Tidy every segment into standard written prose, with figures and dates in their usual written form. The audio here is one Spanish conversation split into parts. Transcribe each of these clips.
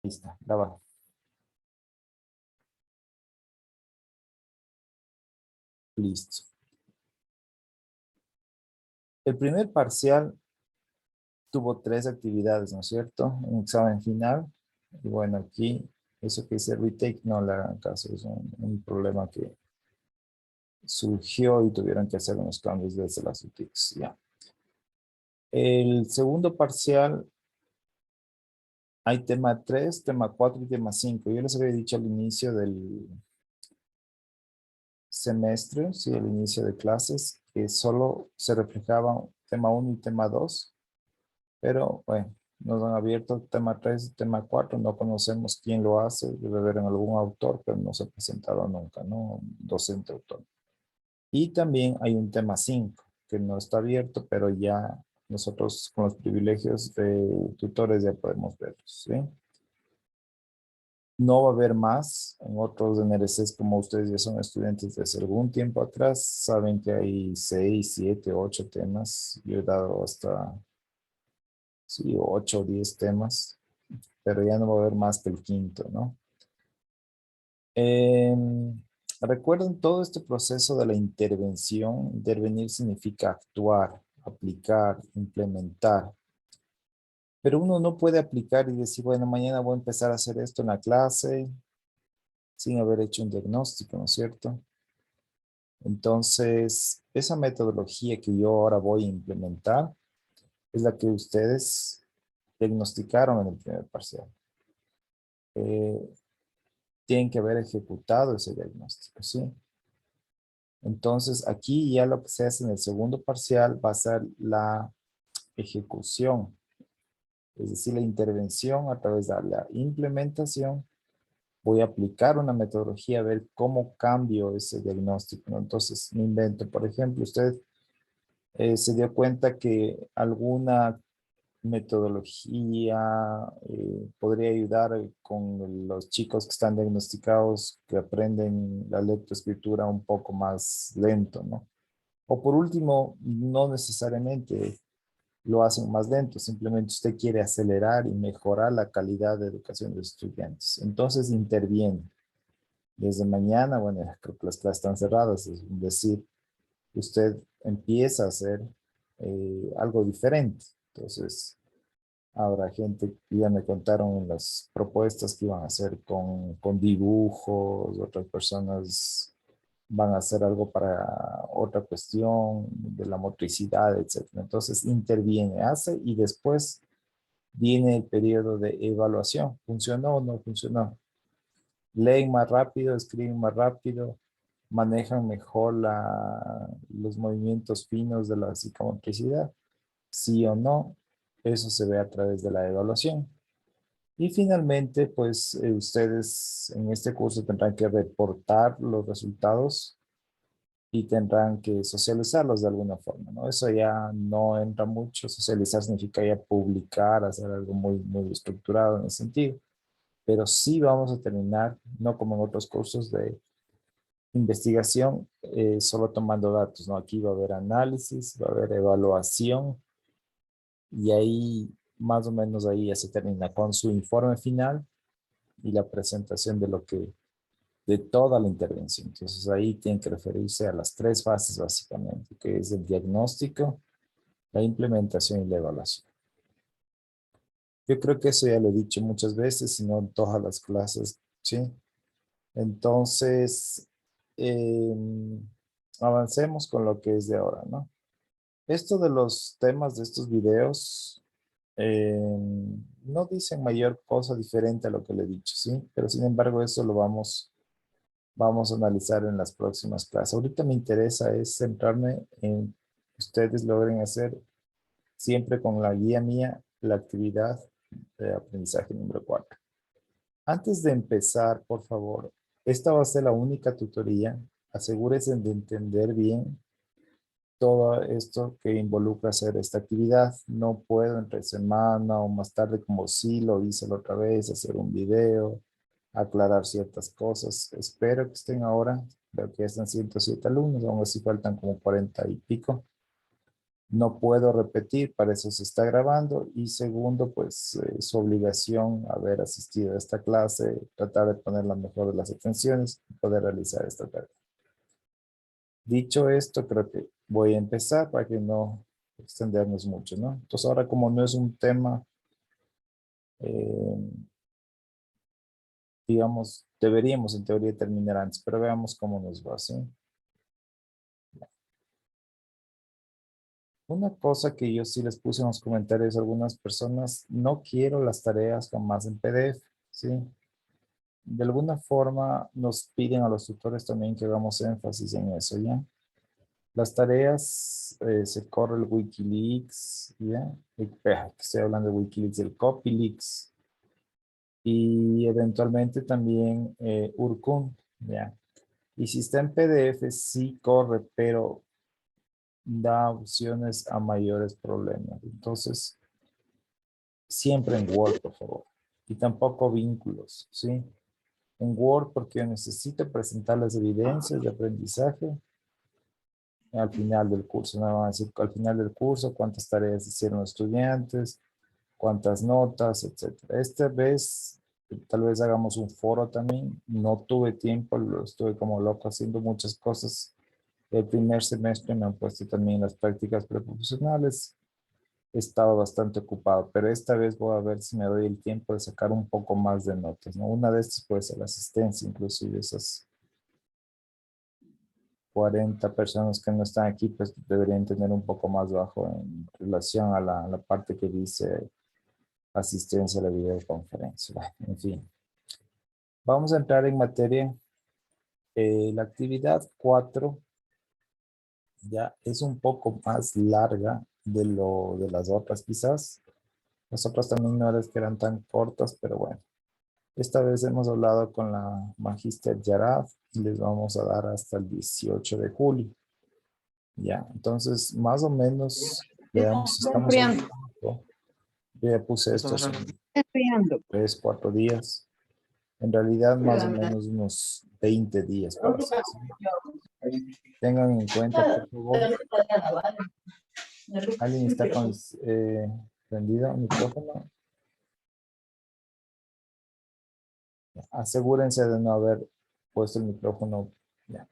Listo, grabado. Listo. El primer parcial tuvo 3 actividades, ¿no es cierto? Un examen final. Y bueno, aquí, eso que dice retake, no le hagan caso. Es un problema que surgió y tuvieron que hacer unos cambios desde las UTICs. Ya. El segundo parcial, hay tema 3, tema 4 y tema 5. Yo les había dicho al inicio del semestre, sí, al inicio de clases, que solo se reflejaban tema 1 y tema 2. Pero bueno, nos han abierto tema 3 y tema 4. No conocemos quién lo hace, debe haber en algún autor, pero no se ha presentado nunca, ¿no? Un docente autor. Y también hay un tema 5 que no está abierto, pero ya nosotros con los privilegios de tutores ya podemos verlos, ¿sí? No va a haber más en otros NRCs, como ustedes ya son estudiantes desde algún tiempo atrás, saben que hay 6, 7, 8 temas. Yo he dado hasta, sí, 8 o 10 temas, pero ya no va a haber más que el quinto, ¿no? Recuerden todo este proceso de la intervención. Intervenir significa actuar, aplicar, implementar. Pero uno no puede aplicar y decir, bueno, mañana voy a empezar a hacer esto en la clase sin haber hecho un diagnóstico, ¿no es cierto? Entonces, esa metodología que yo ahora voy a implementar es la que ustedes diagnosticaron en el primer parcial. Eh, Tienen que haber ejecutado ese diagnóstico, ¿sí? Entonces, aquí ya lo que se hace en el segundo parcial va a ser la ejecución, es decir, la intervención a través de la implementación. Voy a aplicar una metodología a ver cómo cambio ese diagnóstico, ¿no? Entonces, me invento, por ejemplo, usted se dio cuenta que alguna metodología podría ayudar con los chicos que están diagnosticados, que aprenden la lectoescritura un poco más lento, ¿no? O por último, no necesariamente lo hacen más lento, simplemente usted quiere acelerar y mejorar la calidad de educación de los estudiantes. Entonces interviene. Desde mañana, bueno, creo que las clases están cerradas, es decir, usted empieza a hacer algo diferente. Entonces, habrá gente que ya me contaron las propuestas que iban a hacer con dibujos, otras personas van a hacer algo para otra cuestión de la motricidad, etcétera. Entonces interviene, hace y después viene el periodo de evaluación. ¿Funcionó o no funcionó? Leen más rápido, escriben más rápido, manejan mejor los movimientos finos de la psicomotricidad. Sí o no, eso se ve a través de la evaluación. Y finalmente, pues ustedes en este curso tendrán que reportar los resultados y tendrán que socializarlos de alguna forma, ¿no? Eso ya no entra mucho. Socializar significa ya publicar, hacer algo muy, muy estructurado en ese sentido. Pero sí vamos a terminar, no como en otros cursos de investigación, solo tomando datos, ¿no? Aquí va a haber análisis, va a haber evaluación y ahí, más o menos ahí ya se termina con su informe final y la presentación de lo que de toda la intervención. Entonces ahí tienen que referirse a las 3 fases básicamente, que es el diagnóstico, la implementación y la evaluación. Yo creo que eso ya lo he dicho muchas veces, y no en todas las clases, ¿sí? Entonces, eh, avancemos con lo que es de ahora, ¿no? Esto de los temas de estos videos eh, no dicen mayor cosa diferente a lo que le he dicho, ¿sí? Pero sin embargo, eso lo vamos a analizar en las próximas clases. Ahorita me interesa es centrarme en que ustedes logren hacer siempre con la guía mía la actividad de aprendizaje número 4. Antes de empezar, por favor, esta va a ser la única tutoría. Asegúrense de entender bien todo esto que involucra hacer esta actividad. No puedo entre semana o más tarde, como sí lo hice la otra vez, hacer un video, aclarar ciertas cosas. Espero que estén ahora. Veo que ya están 107 alumnos, aún así faltan como 40 y pico. No puedo repetir, para eso se está grabando. Y segundo, pues su obligación haber asistido a esta clase, tratar de poner la mejor de las atenciones y poder realizar esta tarea. Dicho esto, creo que voy a empezar para que no extendernos mucho, ¿no? Entonces ahora como no es un tema, eh, digamos, deberíamos en teoría terminar antes, pero veamos cómo nos va, ¿sí? Una cosa que yo sí les puse en los comentarios a algunas personas, no quiero las tareas jamás en PDF, ¿sí? De alguna forma nos piden a los tutores también que hagamos énfasis en eso, ¿ya? Las tareas se corre el Wikileaks, ¿ya? Estoy hablando de Wikileaks, el Copyleaks y eventualmente también Urkun, ¿ya? Y si está en PDF, sí corre, pero da opciones a mayores problemas. Entonces, siempre en Word, por favor. Y tampoco vínculos, ¿sí? En Word porque yo necesito presentar las evidencias de aprendizaje al final del curso. Me van a decir al final del curso cuántas tareas hicieron los estudiantes, cuántas notas, etcétera. Esta vez tal vez hagamos un foro también. No tuve tiempo, lo estuve como loco haciendo muchas cosas. El primer semestre me han puesto también las prácticas preprofesionales. He estado bastante ocupado, pero esta vez voy a ver si me doy el tiempo de sacar un poco más de notas, ¿no? Una de estas puede ser la asistencia, inclusive esas 40 personas que no están aquí, pues deberían tener un poco más bajo en relación a la parte que dice asistencia a la videoconferencia. Bueno, en fin, vamos a entrar en materia. La actividad 4 ya es un poco más larga de las otras quizás. Las otras también no eran que eran tan cortas, pero bueno. Esta vez hemos hablado con la Magíster Yarad y les vamos a dar hasta el 18 de julio. Ya, entonces más o menos, veamos si Está estamos en enfriando. tiempo. Yo ya puse estos en Enfriando. 3, 4 días. En realidad más o menos unos 20 días para hacer. ¿Sí? Tengan en cuenta, por favor, ¿alguien está con prendido el micrófono? Asegúrense de no haber puesto el micrófono. Ya.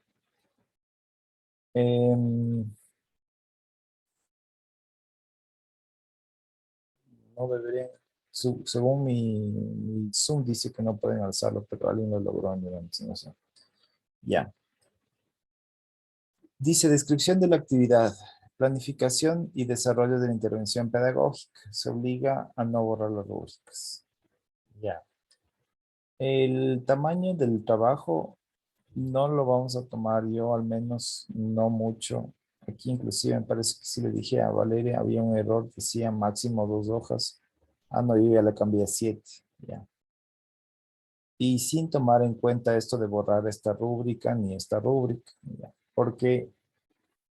No deberían, según mi Zoom dice que no pueden alzarlo, pero alguien lo logró en mi no. Ya. Dice descripción de la actividad, planificación y desarrollo de la intervención pedagógica. Se obliga a no borrar las rúbricas. Ya. El tamaño del trabajo no lo vamos a tomar yo, al menos no mucho. Aquí inclusive me parece que si le dije a Valeria, había un error que decía máximo 2 hojas. Ah, no, yo ya le cambié a 7. Ya. Y sin tomar en cuenta esto de borrar esta rúbrica ni esta rúbrica, ya. Porque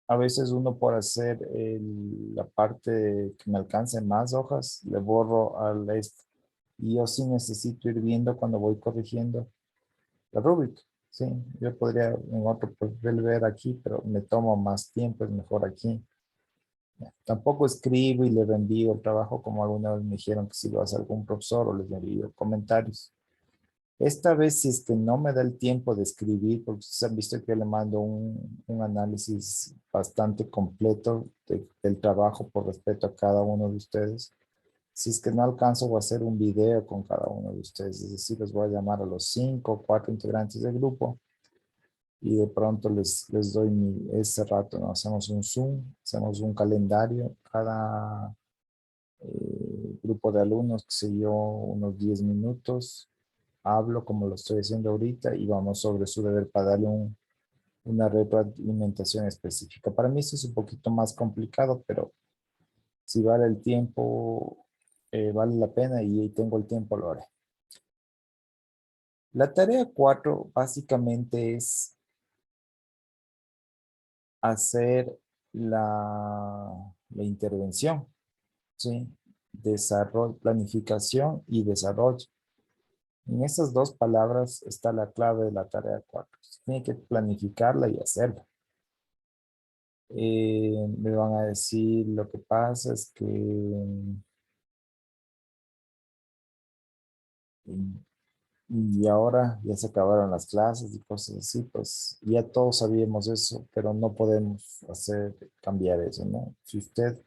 a veces uno por hacer la parte que me alcance más hojas, le borro al este. Y yo sí necesito ir viendo cuando voy corrigiendo la rúbrica. Sí, yo podría en otro papel ver aquí, pero me tomo más tiempo, es mejor aquí. Ya. Tampoco escribo y le envío el trabajo como alguna vez me dijeron que si lo hace algún profesor o les envío comentarios. Esta vez, si es que no me da el tiempo de escribir, porque ustedes han visto que yo le mando un análisis bastante completo del trabajo por respeto a cada uno de ustedes. Si es que no alcanzo, voy a hacer un video con cada uno de ustedes. Es decir, les voy a llamar a los 5 o 4 integrantes del grupo y de pronto les doy ese rato, ¿no? Hacemos un Zoom, hacemos un calendario. Cada grupo de alumnos, que sé yo, unos 10 minutos hablo como lo estoy haciendo ahorita y vamos sobre su deber para darle una retroalimentación específica. Para mí esto es un poquito más complicado, pero si vale el tiempo, vale la pena y tengo el tiempo, lo haré. La tarea 4 básicamente es hacer la intervención, ¿sí? Desarrollo, planificación y desarrollo. En esas dos palabras está la clave de la tarea 4. Tiene que planificarla y hacerla. Me van a decir, lo que pasa es que y ahora ya se acabaron las clases y cosas así, pues ya todos sabíamos eso, pero no podemos hacer cambiar eso, ¿no? Si usted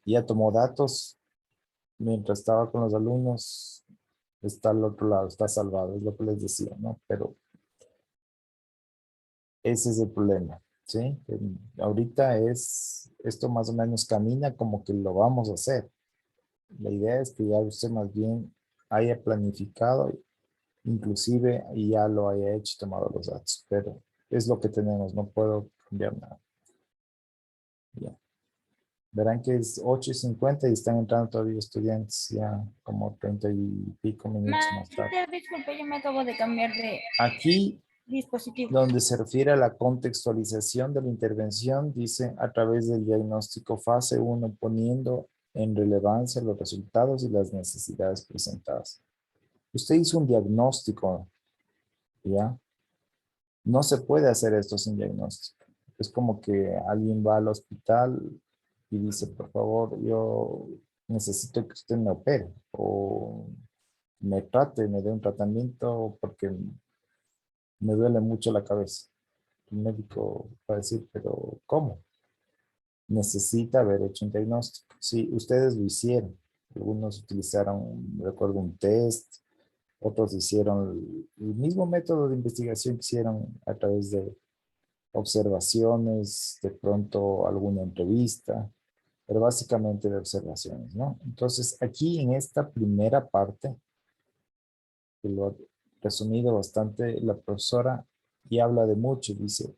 ya tomó datos mientras estaba con los alumnos, está al otro lado, está salvado, es lo que les decía, ¿no? Pero ese es el problema, ¿sí? Ahorita esto más o menos camina como que lo vamos a hacer. La idea es que ya usted más bien haya planificado, inclusive y ya lo haya hecho y tomado los datos, pero es lo que tenemos, no puedo cambiar nada. Ya. Verán que es 8:50 y están entrando todavía estudiantes ya como 30 y pico minutos más tarde. Master, disculpe, yo me acabo de cambiar de Aquí, dispositivo. donde se refiere a la contextualización de la intervención, dice a través del diagnóstico fase uno poniendo en relevancia los resultados y las necesidades presentadas. Usted hizo un diagnóstico, ¿ya? No se puede hacer esto sin diagnóstico. Es como que alguien va al hospital y dice, por favor, yo necesito que usted me opere o me trate, me dé un tratamiento porque me duele mucho la cabeza. El médico va a decir, pero ¿cómo? Necesita haber hecho un diagnóstico. Sí, ustedes lo hicieron. Algunos utilizaron, recuerdo, un test, otros hicieron el mismo método de investigación que hicieron a través de observaciones, de pronto alguna entrevista, pero básicamente de observaciones, ¿no? Entonces, aquí en esta primera parte, que lo ha resumido bastante la profesora y habla de mucho, dice,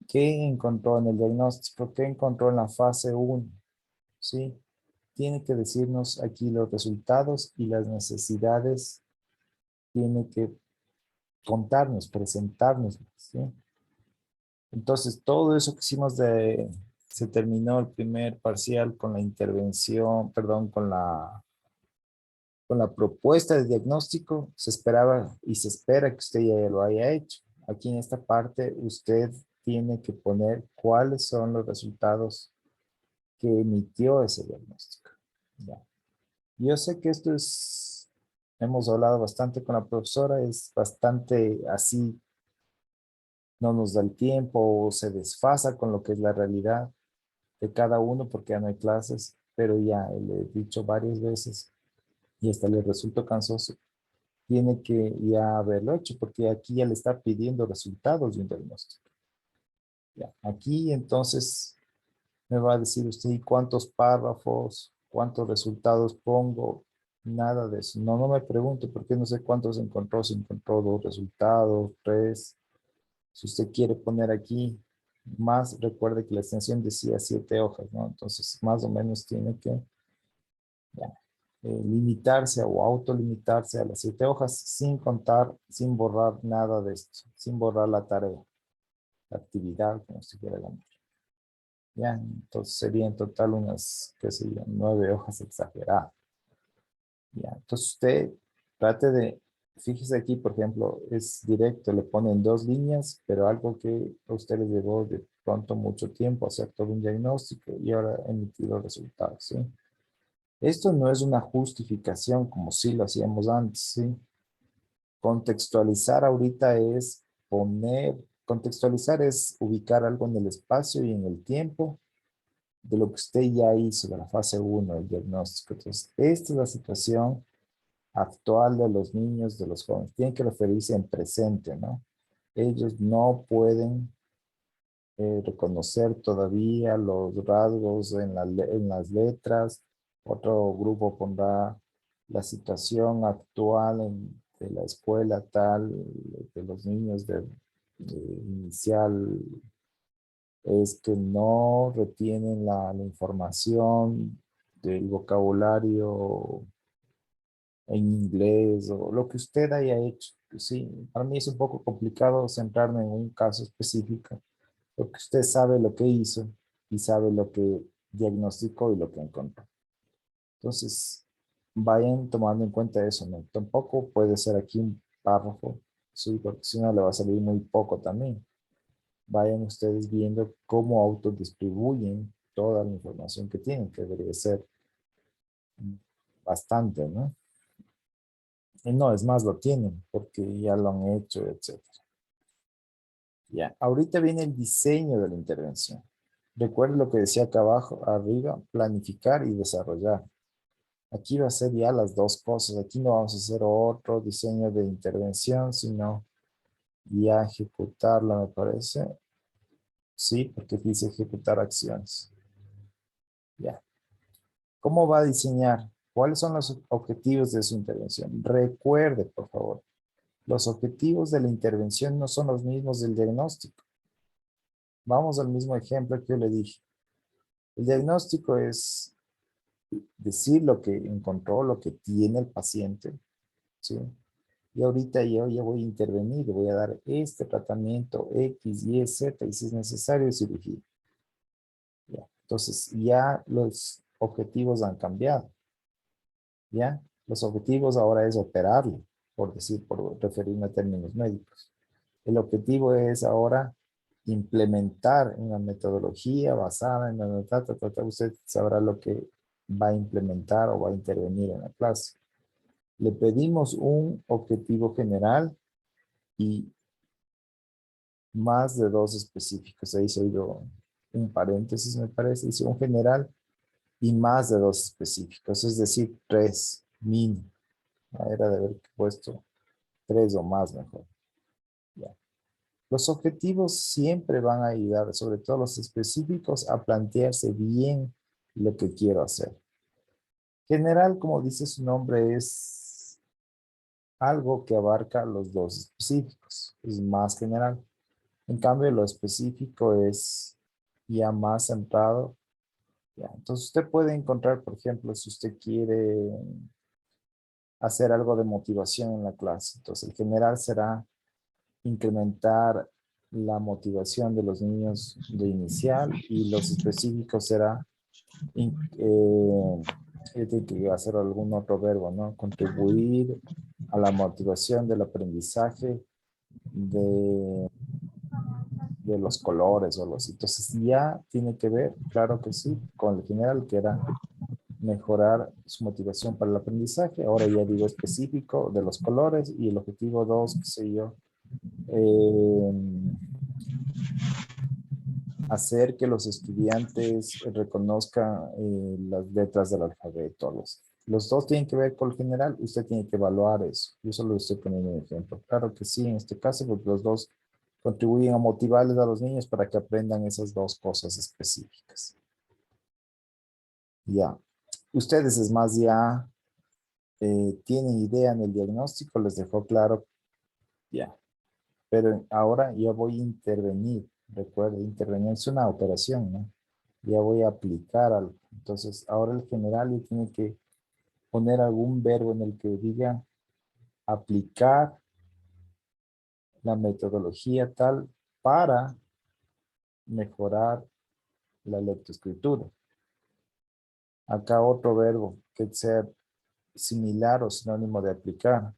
¿qué encontró en el diagnóstico? ¿Qué encontró en la fase uno? ¿Sí? Tiene que decirnos aquí los resultados y las necesidades, tiene que contarnos, presentarnos, ¿sí? Entonces, todo eso que hicimos se terminó el primer parcial con la intervención, perdón, con la propuesta de diagnóstico. Se esperaba y se espera que usted ya lo haya hecho. Aquí en esta parte, usted tiene que poner cuáles son los resultados que emitió ese diagnóstico. Ya. Yo sé que esto hemos hablado bastante con la profesora, es bastante así, no nos da el tiempo o se desfasa con lo que es la realidad de cada uno porque ya no hay clases, pero ya le he dicho varias veces y hasta le resultó cansoso, tiene que ya haberlo hecho porque aquí ya le está pidiendo resultados de un diagnóstico. Ya. Aquí entonces me va a decir usted, ¿y cuántos párrafos, cuántos resultados pongo? Nada de eso. No, no me pregunte porque no sé cuántos encontró, si encontró dos resultados, tres. Si usted quiere poner aquí más, recuerde que la extensión decía 7 hojas, ¿no? Entonces, más o menos tiene que ya, limitarse o autolimitarse a las 7 hojas sin contar, sin borrar nada de esto, sin borrar la tarea, la actividad, como se quiera llamar. Ya, entonces sería en total unas, qué sé yo, 9 hojas exageradas. Ya, entonces usted trate de, fíjese aquí, por ejemplo, es directo, le ponen 2 líneas, pero algo que a usted le llevó de pronto mucho tiempo hacer todo un diagnóstico y ahora emitir los resultados, ¿sí? Esto no es una justificación como si lo hacíamos antes, ¿sí? Contextualizar ahorita es contextualizar es ubicar algo en el espacio y en el tiempo de lo que usted ya hizo de la fase uno del diagnóstico. Entonces, esta es la situación actual de los niños, de los jóvenes. Tienen que referirse en presente, ¿no? Ellos no pueden reconocer todavía los rasgos en las letras. Otro grupo pondrá la situación actual de la escuela tal, de los niños de inicial, es que no retienen la información del vocabulario en inglés o lo que usted haya hecho. Sí, para mí es un poco complicado centrarme en un caso específico, porque usted sabe lo que hizo y sabe lo que diagnosticó y lo que encontró. Entonces, vayan tomando en cuenta eso, ¿no? Tampoco puede ser aquí un párrafo, sí, porque si no le va a salir muy poco también. vayan ustedes viendo cómo autodistribuyen toda la información que tienen, que debería ser bastante, ¿no? Y no, es más, lo tienen, porque ya lo han hecho, etc. Ya, ahorita viene el diseño de la intervención. Recuerden lo que decía acá abajo, arriba, planificar y desarrollar. Aquí va a ser ya las dos cosas. Aquí no vamos a hacer otro diseño de intervención, sino ya ejecutarla, me parece. Sí, porque dice ejecutar acciones. Ya. ¿Cómo va a diseñar? ¿Cuáles son los objetivos de su intervención? Recuerde, por favor, los objetivos de la intervención no son los mismos del diagnóstico. Vamos al mismo ejemplo que yo le dije. El diagnóstico es decir lo que encontró, lo que tiene el paciente, ¿sí? Y ahorita yo ya voy a intervenir, le voy a dar este tratamiento X, Y, Z, y si es necesario, cirugía. ¿Ya? Entonces, ya los objetivos han cambiado, ¿ya? Los objetivos ahora es operarlo, por decir, por referirme a términos médicos. El objetivo es ahora implementar una metodología basada en la usted sabrá lo que va a implementar o va a intervenir en la clase. Le pedimos un objetivo general y más de dos específicos. Ahí se ha ido un paréntesis, me parece, dice un general y más de dos específicos, es decir, tres mínimo. Era de haber puesto tres o más mejor. Ya. Los objetivos siempre van a ayudar, sobre todo los específicos, a plantearse bien lo que quiero hacer. General, como dice su nombre, es algo que abarca los dos específicos, es más general. En cambio, lo específico es ya más centrado. Ya. Entonces, usted puede encontrar, por ejemplo, si usted quiere hacer algo de motivación en la clase. Entonces, el general será incrementar la motivación de los niños de inicial y los específicos será tiene que hacer algún otro verbo, ¿no? Contribuir a la motivación del aprendizaje de, de los colores o los. Entonces ya tiene que ver, claro que sí, con el general que era mejorar su motivación para el aprendizaje. Ahora ya digo específico de los colores y el objetivo 2, qué sé yo, eh, hacer que los estudiantes reconozcan las letras del alfabeto. Los dos tienen que ver con el general, usted tiene que evaluar eso. Yo solo estoy poniendo un ejemplo. Claro que sí, en este caso, porque los dos contribuyen a motivarles a los niños para que aprendan esas dos cosas específicas. Ya. Ustedes, es más, ya tienen idea en el diagnóstico, les dejó claro, ya. Pero ahora yo voy a intervenir. Recuerda, intervenir es una operación, ¿no? Ya voy a aplicar algo. Entonces, ahora el general ya tiene que poner algún verbo en el que diga aplicar la metodología tal para mejorar la lectoescritura. Acá otro verbo que sea similar o sinónimo de aplicar.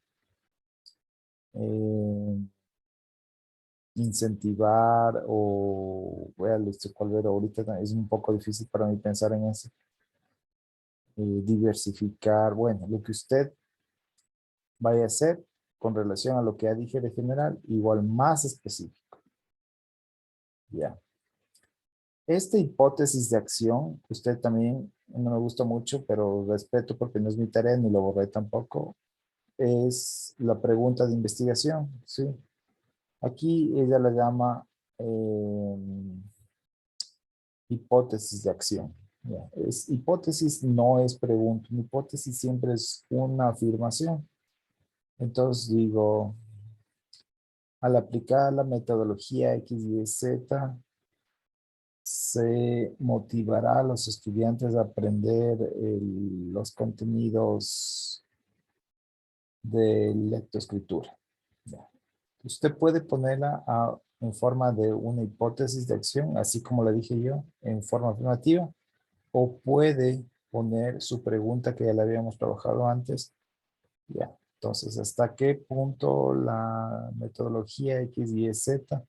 Incentivar o voy a listar cuál ver ahorita, es un poco difícil para mí pensar en eso. Diversificar, bueno, lo que usted vaya a hacer con relación a lo que ya dije de general, igual más específico. Ya. Esta hipótesis de acción, usted también no me gusta mucho, pero respeto porque no es mi tarea ni lo borré tampoco, es la pregunta de investigación, ¿sí? Aquí ella la llama hipótesis de acción. Ya. Hipótesis no es pregunta, una hipótesis siempre es una afirmación. Entonces digo, al aplicar la metodología X, Y, Z, se motivará a los estudiantes a aprender los contenidos de lectoescritura. Ya. Usted puede ponerla en forma de una hipótesis de acción, así como le dije yo, en forma afirmativa, o puede poner su pregunta que ya la habíamos trabajado antes. Ya. Entonces, ¿hasta qué punto la metodología X, Y, Z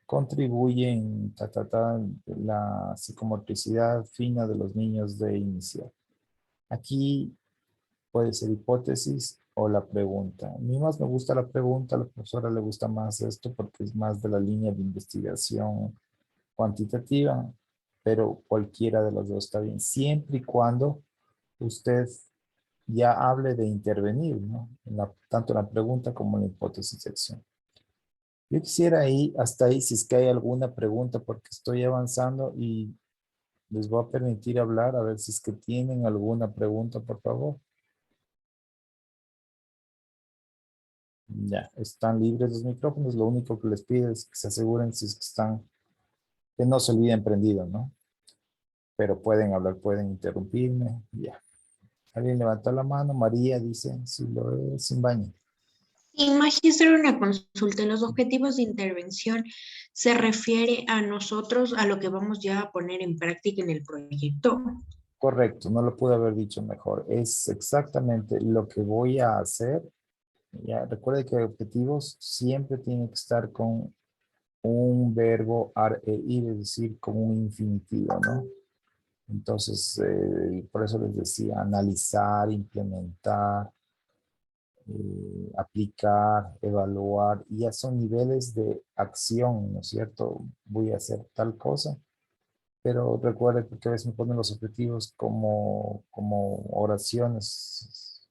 contribuyen la psicomotricidad fina de los niños de inicial. Aquí puede ser hipótesis o la pregunta. A mí más me gusta la pregunta, a la profesora le gusta más esto porque es más de la línea de investigación cuantitativa, pero cualquiera de los dos está bien, siempre y cuando usted ya hable de intervenir, ¿no? Tanto en la pregunta como en la hipótesis de acción. Yo quisiera ir hasta ahí, si es que hay alguna pregunta, porque estoy avanzando y les voy a permitir hablar, a ver si es que tienen alguna pregunta, por favor. Ya, están libres los micrófonos, lo único que les pido es que se aseguren si es que están, que no se olviden prendido, ¿no? Pero pueden hablar, pueden interrumpirme, ya. Alguien levantó la mano, María dice, si lo es, sin baño. Y magíster, una consulta. Los objetivos de intervención se refiere a nosotros, a lo que vamos ya a poner en práctica en el proyecto. Correcto, no lo pude haber dicho mejor. Es exactamente lo que voy a hacer. Ya, recuerde que objetivos siempre tienen que estar con un verbo ar e ir, es decir, con un infinitivo, ¿no? Entonces, por eso les decía, analizar, implementar, aplicar, evaluar, y ya son niveles de acción, ¿no es cierto? Voy a hacer tal cosa, pero recuerde que a veces me ponen los objetivos como oraciones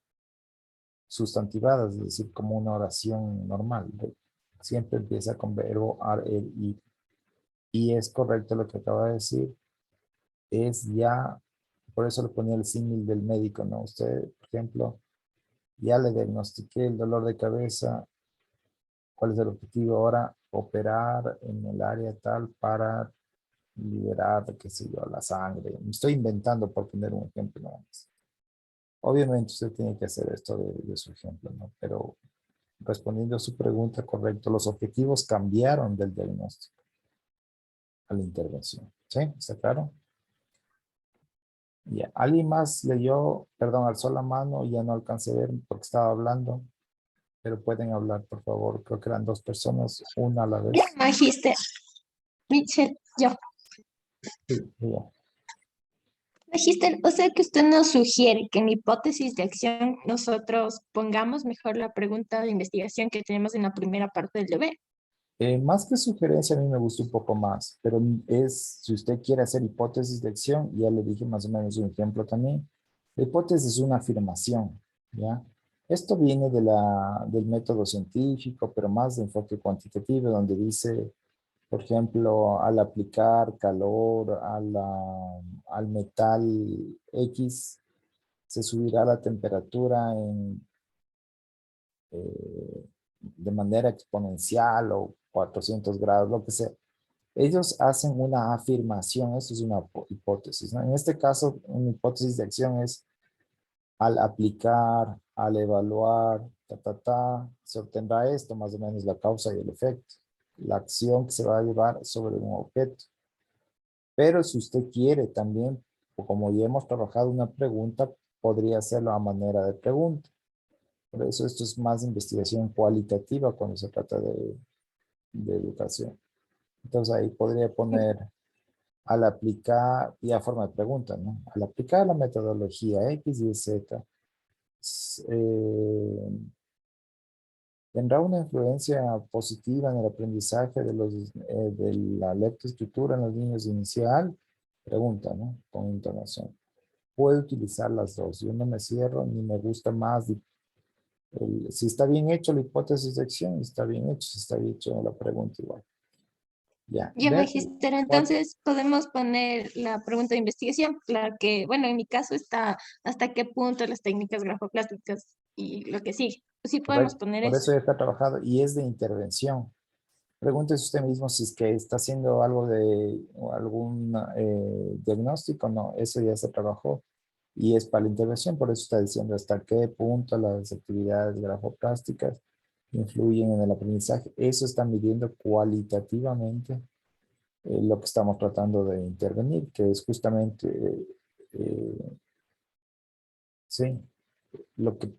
sustantivadas, es decir, como una oración normal. Siempre empieza con verbo ar, el, ir. Y es correcto lo que acaba de decir. Es ya, por eso le ponía el símil del médico, ¿no? Usted, por ejemplo, ya le diagnostiqué el dolor de cabeza. ¿Cuál es el objetivo ahora? Operar en el área tal para liberar, qué sé yo, la sangre. Me estoy inventando por poner un ejemplo nada más. Obviamente usted tiene que hacer esto de su ejemplo, ¿no? Pero respondiendo a su pregunta, correcto, los objetivos cambiaron del diagnóstico a la intervención. ¿Sí? ¿Está claro? Ya. ¿Alguien más leyó, perdón, alzó la mano y ya no alcancé a ver porque estaba hablando? Pero pueden hablar, por favor. Creo que eran dos personas, una a la vez. Ya, magíster. Michelle, yo. Sí, ya. Magíster, o sea que usted nos sugiere que en hipótesis de acción nosotros pongamos mejor la pregunta de investigación que tenemos en la primera parte del deber. Más que sugerencia, a mí me gusta un poco más, pero es, si usted quiere hacer hipótesis de acción, ya le dije más o menos un ejemplo también. La hipótesis es una afirmación, ¿ya? Esto viene del método científico, pero más de enfoque cuantitativo, donde dice, por ejemplo, al aplicar calor al metal X, se subirá la temperatura de manera exponencial o 400 grados, lo que sea. Ellos hacen una afirmación, eso es una hipótesis, ¿no? En este caso, una hipótesis de acción es al aplicar, al evaluar, se obtendrá esto, más o menos la causa y el efecto, la acción que se va a llevar sobre un objeto. Pero si usted quiere también, o como ya hemos trabajado una pregunta, podría hacerlo a manera de pregunta. Por eso esto es más investigación cualitativa cuando se trata de educación. Entonces ahí podría poner al aplicar, y a forma de pregunta, ¿no? Al aplicar la metodología X y Z, eh, tendrá una influencia positiva en el aprendizaje de la lectoescritura en los niños inicial. Pregunta, ¿no? Con intonación. Puedo utilizar las dos. Yo no me cierro ni me gusta más. Si está bien hecho la hipótesis de acción, está bien hecho. Si está bien hecho la pregunta igual. Ya. Ya, De aquí, magíster, entonces podemos poner la pregunta de investigación, la que, bueno, en mi caso está hasta qué punto las técnicas grafoplásticas y lo que sigue. Sí podemos correcto. poner Por eso. eso ya está trabajado y es de intervención. Pregúntese usted mismo si es que está haciendo algo de o algún diagnóstico. No, eso ya se trabajó y es para la intervención. Por eso está diciendo hasta qué punto las actividades grafoplásticas influyen en el aprendizaje. Eso está midiendo cualitativamente lo que estamos tratando de intervenir, que es justamente, sí, lo que,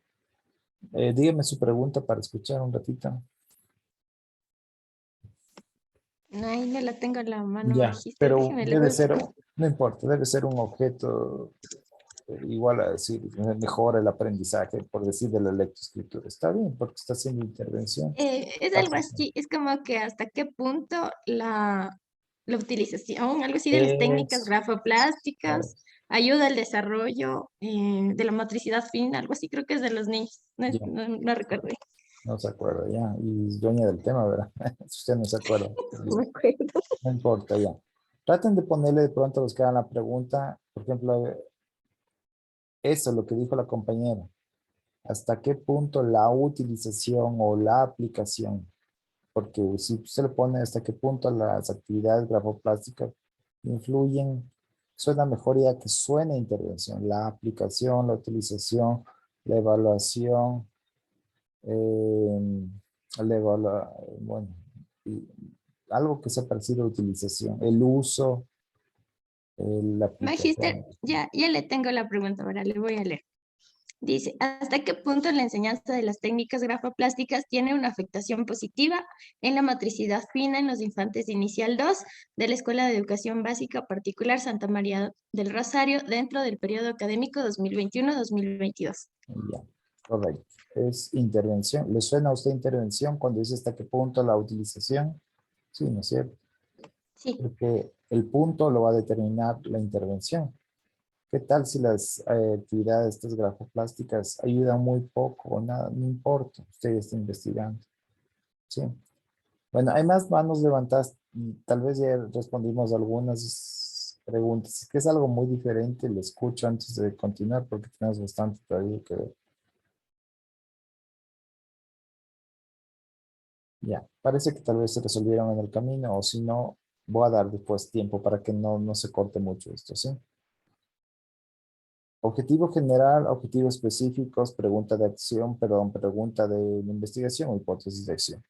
dígame su pregunta para escuchar un ratito. Ay, no la tengo en la mano, Ya, magíster. pero Déjeme, le debe voy a ser, buscar. no importa, debe ser un objeto igual a decir, mejora el aprendizaje, por decir, de la lectoescritura. Está bien, porque está haciendo intervención. Es algo así, es como que hasta qué punto la utilización, algo así de las técnicas Es, grafoplásticas, ayuda al desarrollo de la motricidad fina, algo así creo que es de los niños, no, ya, no recuerdo bien. no se acuerda, ya, y es dueña del tema, ¿verdad? Si usted no se acuerda, No me acuerdo. no importa, ya. Traten de ponerle de pronto a los que hagan la pregunta, por ejemplo, eso, lo que dijo la compañera. ¿Hasta qué punto la utilización o la aplicación? Porque si se le pone hasta qué punto las actividades grafoplásticas influyen, suena mejor ya que suena intervención. La aplicación, la utilización, la evaluación, bueno, y algo que sea parecido a utilización, el uso, la Magíster, aplicación. ya le tengo la pregunta, ahora le voy a leer. Dice, ¿hasta qué punto la enseñanza de las técnicas grafoplásticas tiene una afectación positiva en la motricidad fina en los infantes de inicial 2 de la Escuela de Educación Básica Particular Santa María del Rosario dentro del periodo académico 2021-2022? Ya, correcto. Es intervención. ¿Le suena a usted intervención cuando dice hasta qué punto la utilización? Sí, ¿no es cierto? Sí. Porque el punto lo va a determinar la intervención. ¿Qué tal si las actividades estas grafoplásticas ayudan muy poco o nada? No importa, usted está investigando. Sí. Bueno, hay más manos levantadas. Tal vez ya respondimos algunas preguntas. Es que es algo muy diferente. Le escucho antes de continuar porque tenemos bastante todavía que ver. Ya, parece que tal vez se resolvieron en el camino o si no, voy a dar después tiempo para que no se corte mucho esto, ¿sí? Objetivo general, objetivos específicos, pregunta de acción, perdón, pregunta de investigación o hipótesis de acción.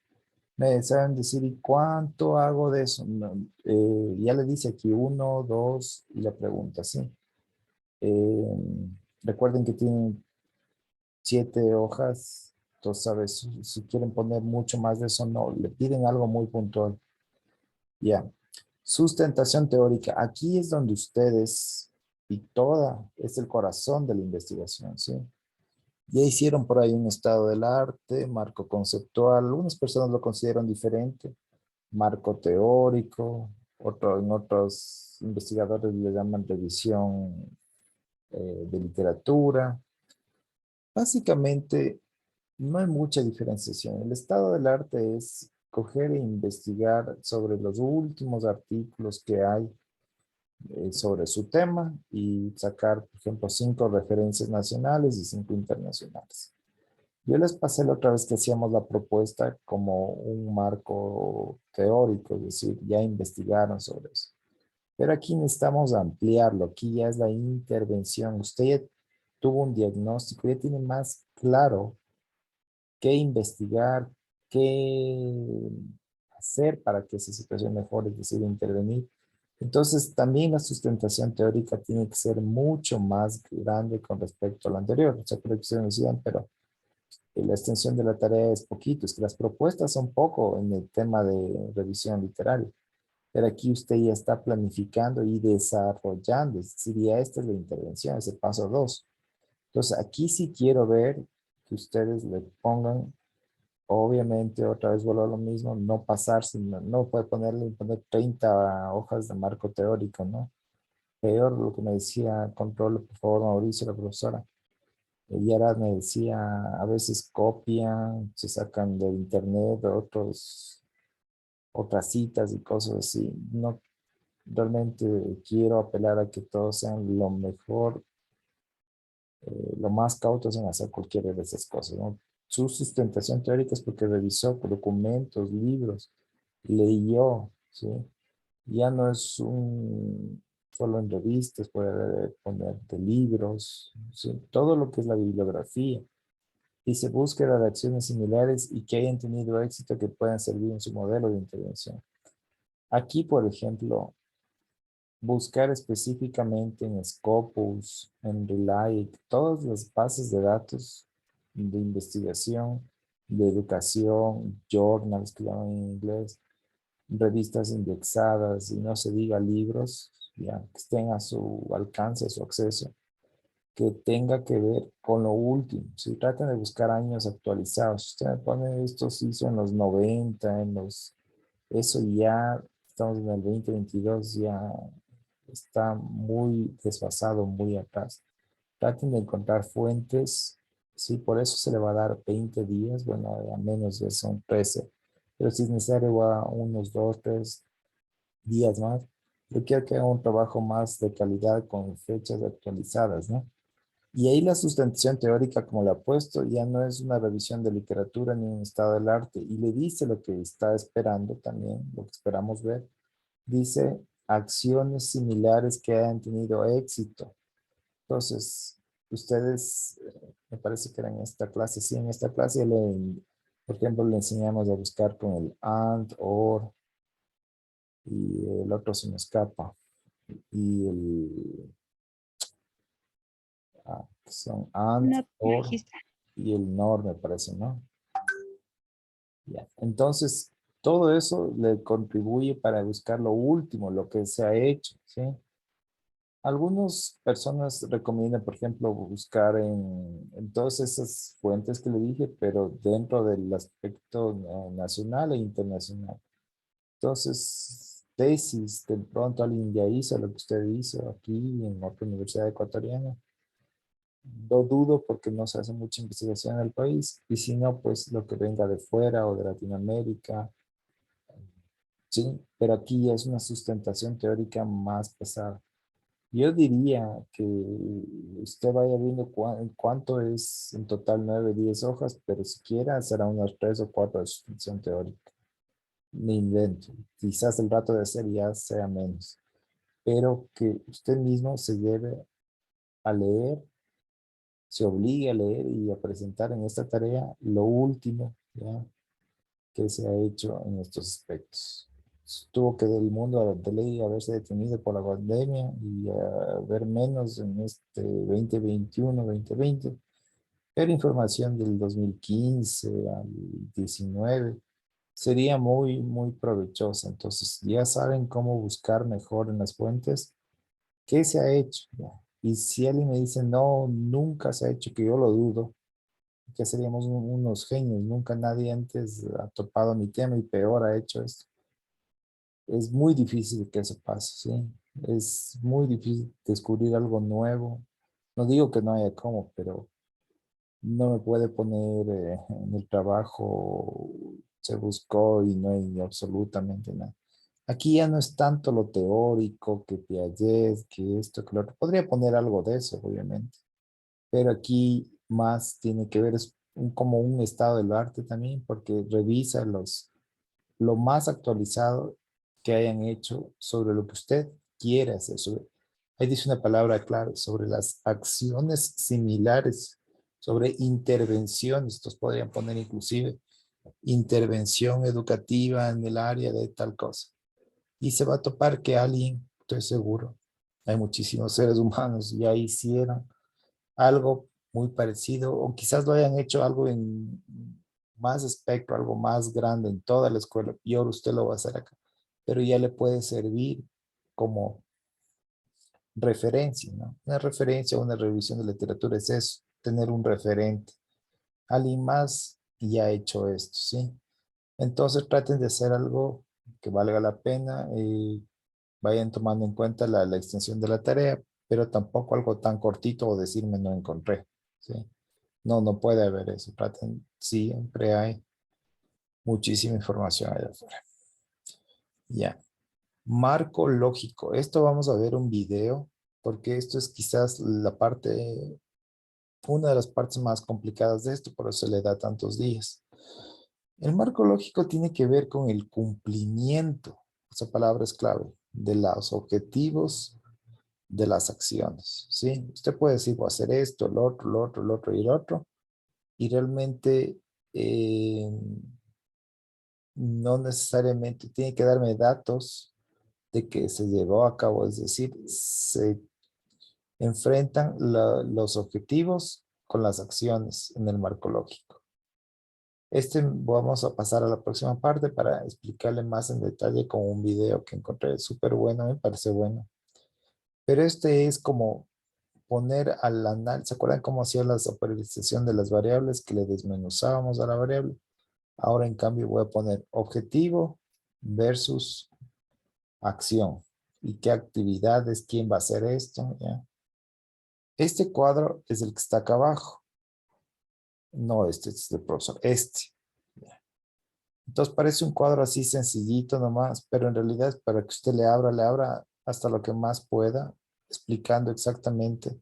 ¿Me saben decir y cuánto hago de eso? No, ya le dice aquí uno, dos y la pregunta, ¿sí? Eh, recuerden que tienen 7 hojas, entonces, ¿sabes? Si quieren poner mucho más de eso, no, le piden algo muy puntual. Ya. Sustentación teórica. Aquí es donde ustedes, y toda, es el corazón de la investigación, ¿sí? Ya hicieron por ahí un estado del arte, marco conceptual. Algunas personas lo consideran diferente. Marco teórico. En otros investigadores le llaman revisión de literatura. Básicamente, no hay mucha diferenciación. El estado del arte es coger e investigar sobre los últimos artículos que hay sobre su tema y sacar, por ejemplo, 5 referencias nacionales y 5 internacionales. Yo les pasé la otra vez que hacíamos la propuesta como un marco teórico, es decir, ya investigaron sobre eso. Pero aquí necesitamos ampliarlo, aquí ya es la intervención. Usted ya tuvo un diagnóstico, ya tiene más claro qué investigar, qué hacer para que esa situación mejore, es decir, intervenir. Entonces, también la sustentación teórica tiene que ser mucho más grande con respecto a lo anterior. O sea, creo que ustedes decían, pero la extensión de la tarea es poquito, es que las propuestas son poco en el tema de revisión literaria. Pero aquí usted ya está planificando y desarrollando, es decir, ya esta es la intervención, es el paso 2. Entonces, aquí sí quiero ver que ustedes le pongan. Obviamente, otra vez vuelvo a lo mismo, no pasarse, no puede poner 30 hojas de marco teórico, ¿no? Peor lo que me decía, control, por favor, Mauricio, la profesora. Yara me decía, a veces copian, se sacan de internet otras citas y cosas así. No, realmente quiero apelar a que todos sean lo mejor, lo más cautos en hacer cualquiera de esas cosas, ¿no? Su sustentación teórica es porque revisó documentos, libros, leyó, ¿sí? Ya no es solo en revistas, puede poner de libros, ¿sí? Todo lo que es la bibliografía. Dice búsqueda de acciones similares y que hayan tenido éxito que puedan servir en su modelo de intervención. Aquí, por ejemplo, buscar específicamente en Scopus, en Relay, todas las bases de datos de investigación, de educación, journals que llaman en inglés, revistas indexadas y no se diga libros, ya, que estén a su alcance, a su acceso, que tenga que ver con lo último. Si tratan de buscar años actualizados, usted me pone esto se hizo en los 90, eso ya, estamos en el 2022, ya está muy desfasado, muy atrás. Traten de encontrar fuentes, sí, por eso se le va a dar 20 días, bueno, a menos de son 13, pero si es necesario va a unos 2, 3 días más. Yo quiero que haga un trabajo más de calidad con fechas actualizadas, ¿no? Y ahí la sustentación teórica, como le ha puesto, ya no es una revisión de literatura ni un estado del arte, y le dice lo que está esperando también, lo que esperamos ver. Dice acciones similares que hayan tenido éxito. Entonces, ustedes, me parece que era en esta clase, sí, en esta clase, por ejemplo, le enseñamos a buscar con el and, or, y el otro se me escapa, y son and, No, or, magistra. y el nor, me parece, ¿no? Ya. Entonces, todo eso le contribuye para buscar lo último, lo que se ha hecho, ¿sí? Algunas personas recomiendan, por ejemplo, buscar en todas esas fuentes que le dije, pero dentro del aspecto nacional e internacional. Entonces, tesis, de pronto alguien ya hizo lo que usted hizo aquí en otra universidad ecuatoriana. No dudo porque no se hace mucha investigación en el país, y si no, pues lo que venga de fuera o de Latinoamérica, sí, pero aquí ya es una sustentación teórica más pesada. Yo diría que usted vaya viendo cuánto es en total 9, 10 hojas, pero siquiera será unas 3 o 4 de sustentación teórica. Ni invento. Quizás el rato de hacer ya sea menos. Pero que usted mismo se lleve a leer, se obligue a leer y a presentar en esta tarea lo último, ¿ya?, que se ha hecho en estos aspectos. Tuvo que del mundo de ley haberse detenido por la pandemia y haber menos en este 2021, 2020, pero información del 2015 al 19 sería muy, muy provechosa. Entonces ya saben cómo buscar mejor en las fuentes qué se ha hecho, ¿ya? Y si alguien me dice, no, nunca se ha hecho, que yo lo dudo, que seríamos unos genios, nunca nadie antes ha topado mi tema y peor ha hecho esto. Es muy difícil que eso pase, ¿sí? Es muy difícil descubrir algo nuevo. No digo que no haya cómo, pero no me puede poner en el trabajo, se buscó y no hay absolutamente nada. Aquí ya no es tanto lo teórico, que Piaget, que esto, que lo otro. Podría poner algo de eso, obviamente, pero aquí más tiene que ver, es como un estado del arte también, porque revisa lo más actualizado que hayan hecho sobre lo que usted quiere hacer. Ahí dice una palabra clave, sobre las acciones similares, sobre intervenciones. Estos podrían poner inclusive intervención educativa en el área de tal cosa. Y se va a topar que alguien, estoy seguro, hay muchísimos seres humanos ya hicieron algo muy parecido, o quizás lo hayan hecho algo en más espectro, algo más grande en toda la escuela, y ahora usted lo va a hacer acá, pero ya le puede servir como referencia, ¿no? Una referencia, una revisión de literatura es eso, tener un referente. Alguien más ya ha hecho esto, ¿sí? Entonces traten de hacer algo que valga la pena y vayan tomando en cuenta la extensión de la tarea, pero tampoco algo tan cortito o decirme no encontré, ¿sí? No, no puede haber eso. Traten, siempre hay muchísima información allá afuera. Ya. Marco lógico. Esto vamos a ver un video, porque esto es quizás una de las partes más complicadas de esto, por eso le da tantos días. El marco lógico tiene que ver con el cumplimiento, esa palabra es clave, de los objetivos de las acciones, ¿sí? Usted puede decir, voy a hacer esto, lo otro, lo otro, lo otro y lo otro, y realmente eh, no necesariamente tiene que darme datos de que se llevó a cabo, es decir, se enfrentan los objetivos con las acciones en el marco lógico. Vamos a pasar a la próxima parte para explicarle más en detalle con un video que encontré súper bueno, me parece bueno. Pero este es como poner al análisis. ¿Se acuerdan cómo hacía la operación de las variables que le desmenuzábamos a la variable? Ahora en cambio voy a poner objetivo versus acción. ¿Y qué actividades? ¿Quién va a hacer esto? ¿Ya? Este cuadro es el que está acá abajo. No, este es el profesor. Este. ¿Ya? Entonces parece un cuadro así sencillito nomás, pero en realidad es para que usted le abra hasta lo que más pueda, explicando exactamente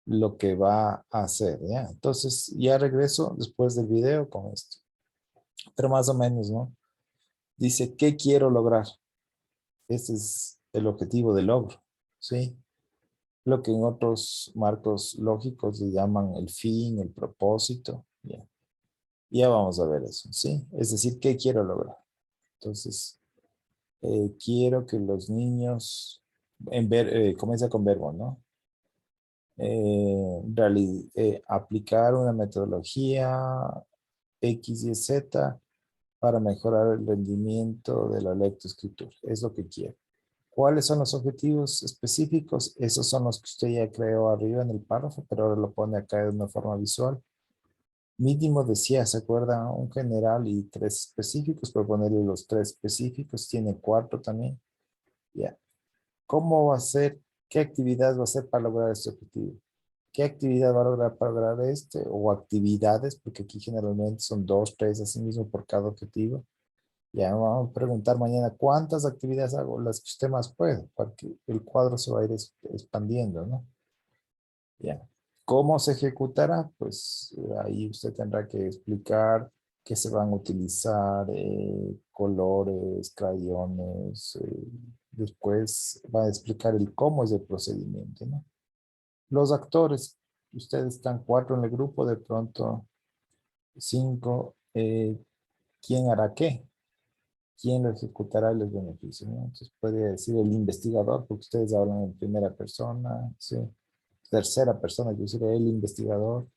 lo que va a hacer, ¿ya? Entonces ya regreso después del video con esto. Pero más o menos, ¿no? Dice, ¿qué quiero lograr? Este es el objetivo del logro, ¿sí? Lo que en otros marcos lógicos le llaman el fin, el propósito, ¿ya? Ya vamos a ver eso, ¿sí? Es decir, ¿qué quiero lograr? Entonces, quiero que los niños, comienza con verbo, ¿no? Aplicar una metodología X y Z para mejorar el rendimiento de la lectoescritura. Es lo que quiero. ¿Cuáles son los objetivos específicos? Esos son los que usted ya creó arriba en el párrafo, pero ahora lo pone acá de una forma visual. Mínimo decía, ¿se acuerdan? Un general y 3 específicos, por ponerle los 3 específicos, tiene 4 también. Ya. ¿Cómo va a ser? ¿Qué actividad va a hacer para lograr este objetivo? ¿Qué actividad va a lograr para lograr este? O actividades, porque aquí generalmente son 2, 3, así mismo por cada objetivo. Ya vamos a preguntar mañana cuántas actividades hago, las que usted más puede, para que el cuadro se va a ir expandiendo, ¿no? Ya. ¿Cómo se ejecutará? Pues ahí usted tendrá que explicar que se van a utilizar colores, crayones, después va a explicar el cómo es el procedimiento, ¿no? Los actores, ustedes están 4 en el grupo, de pronto 5, ¿quién hará qué? ¿Quién lo ejecutará y los beneficios? ¿No? Entonces puede decir el investigador, porque ustedes hablan en primera persona, ¿sí? Tercera persona, yo diré el investigador,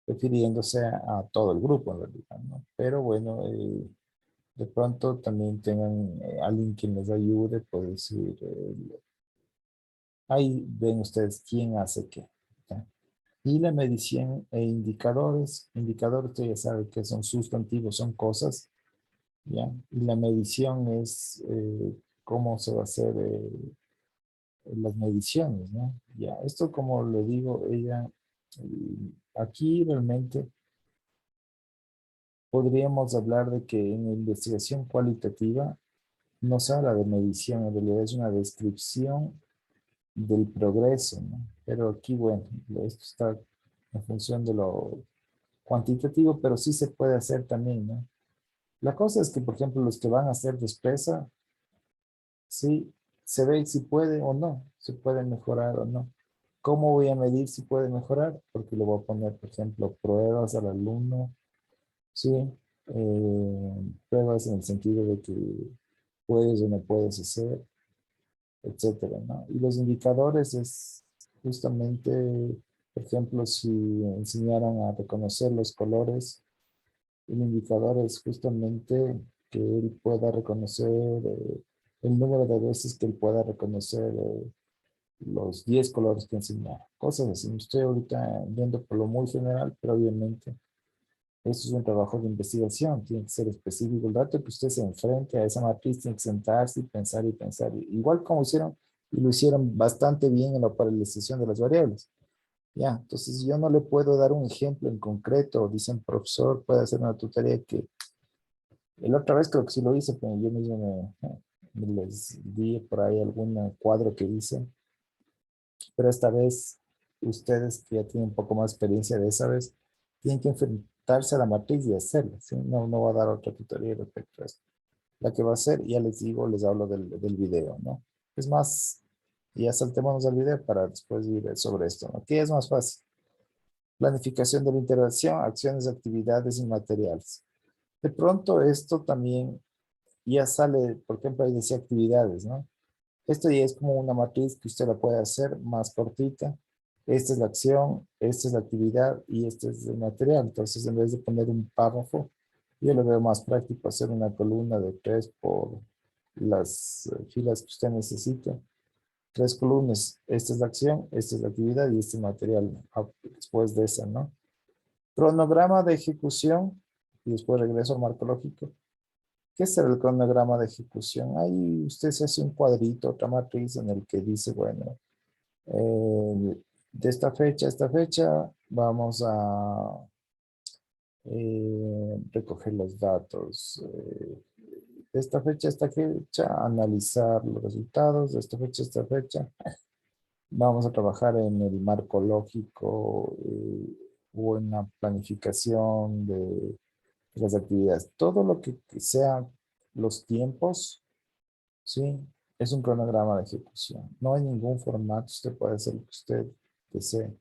refiriéndose a todo el grupo en realidad, ¿no? Pero bueno, de pronto también tengan alguien quien les ayude, puede decir, ahí ven ustedes quién hace qué. ¿Ya? Y la medición e indicadores, indicadores usted ya sabe que son sustantivos, son cosas, ¿ya? Y la medición es cómo se va a hacer las mediciones, ¿no? Ya, esto como le digo, aquí realmente podríamos hablar de que en la investigación cualitativa no se habla de medición, en realidad es una descripción del progreso, ¿no? Pero aquí, bueno, esto está en función de lo cuantitativo, pero sí se puede hacer también, ¿no? La cosa es que, por ejemplo, los que van a hacer despresa, sí, se ve si puede o no, si puede mejorar o no. ¿Cómo voy a medir si puede mejorar? Porque le voy a poner, por ejemplo, pruebas al alumno, sí, pruebas en el sentido de que puedes o no puedes hacer, etcétera, ¿no? Y los indicadores es justamente, por ejemplo, si enseñaran a reconocer los colores, el indicador es justamente que él pueda reconocer el número de veces que él pueda reconocer los 10 colores que enseñaron. Cosas así. Estoy ahorita viendo por lo muy general, pero obviamente eso es un trabajo de investigación. Tiene que ser específico. El dato que usted se enfrente a esa matriz tiene que sentarse y pensar y pensar. Igual como hicieron, y lo hicieron bastante bien en la paralelización de las variables. Ya, entonces yo no le puedo dar un ejemplo en concreto. Dicen, profesor, puede hacer una tutoría que la otra vez creo que sí lo hice, pero yo mismo me les di por ahí algún cuadro que hice. Pero esta vez, ustedes que ya tienen un poco más de experiencia de esa vez, tienen que enfrentarse a la matriz y hacerla, ¿sí? No, no va a dar otra tutoría respecto a esto. La que va a hacer, ya les digo, les hablo del video, ¿no? Es más, ya saltémonos al video para después ir sobre esto, ¿no? ¿Qué es más fácil? Planificación de la interacción, acciones, actividades y materiales. De pronto esto también ya sale, por ejemplo, ahí decía actividades, ¿no? Esto ya es como una matriz que usted la puede hacer más cortita. esta es la acción, esta es la actividad y este es el material. Entonces, en vez de poner un párrafo, yo lo veo más práctico hacer una columna de 3 por las filas que usted necesite. 3 columnas. Esta es la acción, esta es la actividad y este material después de esa, ¿no? Cronograma de ejecución y después regreso al marco lógico. ¿Qué será el cronograma de ejecución? Ahí usted se hace un cuadrito, otra matriz en el que dice, bueno, de esta fecha a esta fecha vamos a recoger los datos. De esta fecha a esta fecha, analizar los resultados. De esta fecha a esta fecha, vamos a trabajar en el marco lógico o en la planificación de las actividades. Todo lo que sea los tiempos, ¿sí? Es un cronograma de ejecución. No hay ningún formato, usted puede hacer lo que usted desee.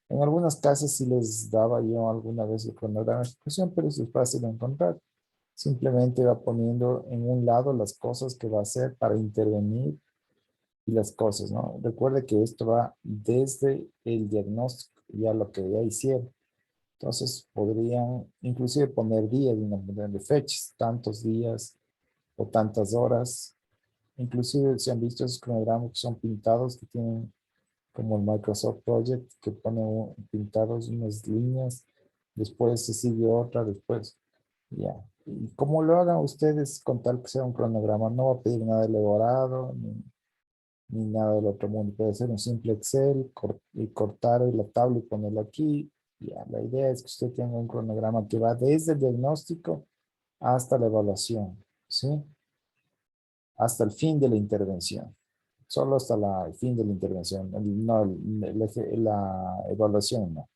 En algunas casas sí les daba yo alguna vez el cronograma de ejecución, pero eso es fácil de encontrar. Simplemente va poniendo en un lado las cosas que va a hacer para intervenir y las cosas, ¿no? Recuerde que esto va desde el diagnóstico, ya lo que ya hicieron. Entonces podrían inclusive poner días y no ponerle fechas, tantos días o tantas horas. Inclusive se han visto esos cronogramas que son pintados, que tienen como el Microsoft Project, que pone pintados unas líneas, después se sigue otra, después, ya. Y como lo hagan ustedes con tal que sea un cronograma, no va a pedir nada elaborado, ni nada del otro mundo. Puede ser un simple Excel y cortar la tabla y ponerlo aquí. Ya, la idea es que usted tenga un cronograma que va desde el diagnóstico hasta la evaluación, ¿sí? Hasta el fin de la intervención. Solo hasta el fin de la intervención. No, la evaluación no.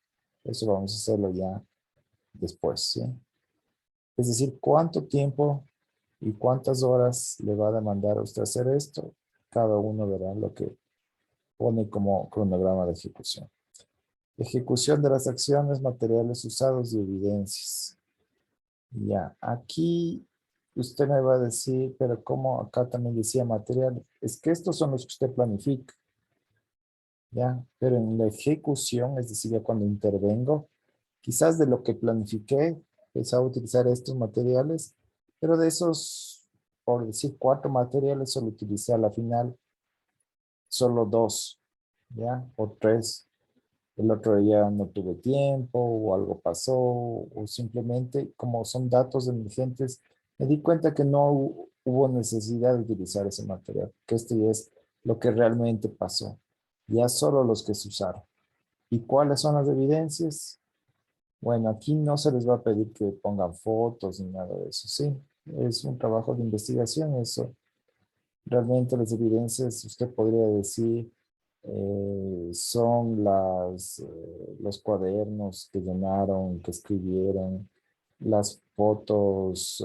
Eso vamos a hacerlo ya después, ¿sí? Es decir, cuánto tiempo y cuántas horas le va a demandar a usted hacer esto. Cada uno verá lo que pone como cronograma de ejecución. Ejecución de las acciones, materiales usados y evidencias. Ya, aquí usted me va a decir, pero como acá también decía material, es que estos son los que usted planifica. Ya, pero en la ejecución, es decir, ya cuando intervengo, quizás de lo que planifiqué, pensaba utilizar estos materiales, pero de esos, por decir 4 materiales, solo utilicé a la final solo 2, ya, o 3. El otro día no tuve tiempo o algo pasó o simplemente como son datos emergentes, me di cuenta que no hubo necesidad de utilizar ese material, que esto ya es lo que realmente pasó. Ya solo los que se usaron. ¿Y cuáles son las evidencias? Bueno, aquí no se les va a pedir que pongan fotos ni nada de eso, ¿sí? Es un trabajo de investigación eso. Realmente las evidencias, usted podría decir, son los cuadernos que llenaron, que escribieron, las fotos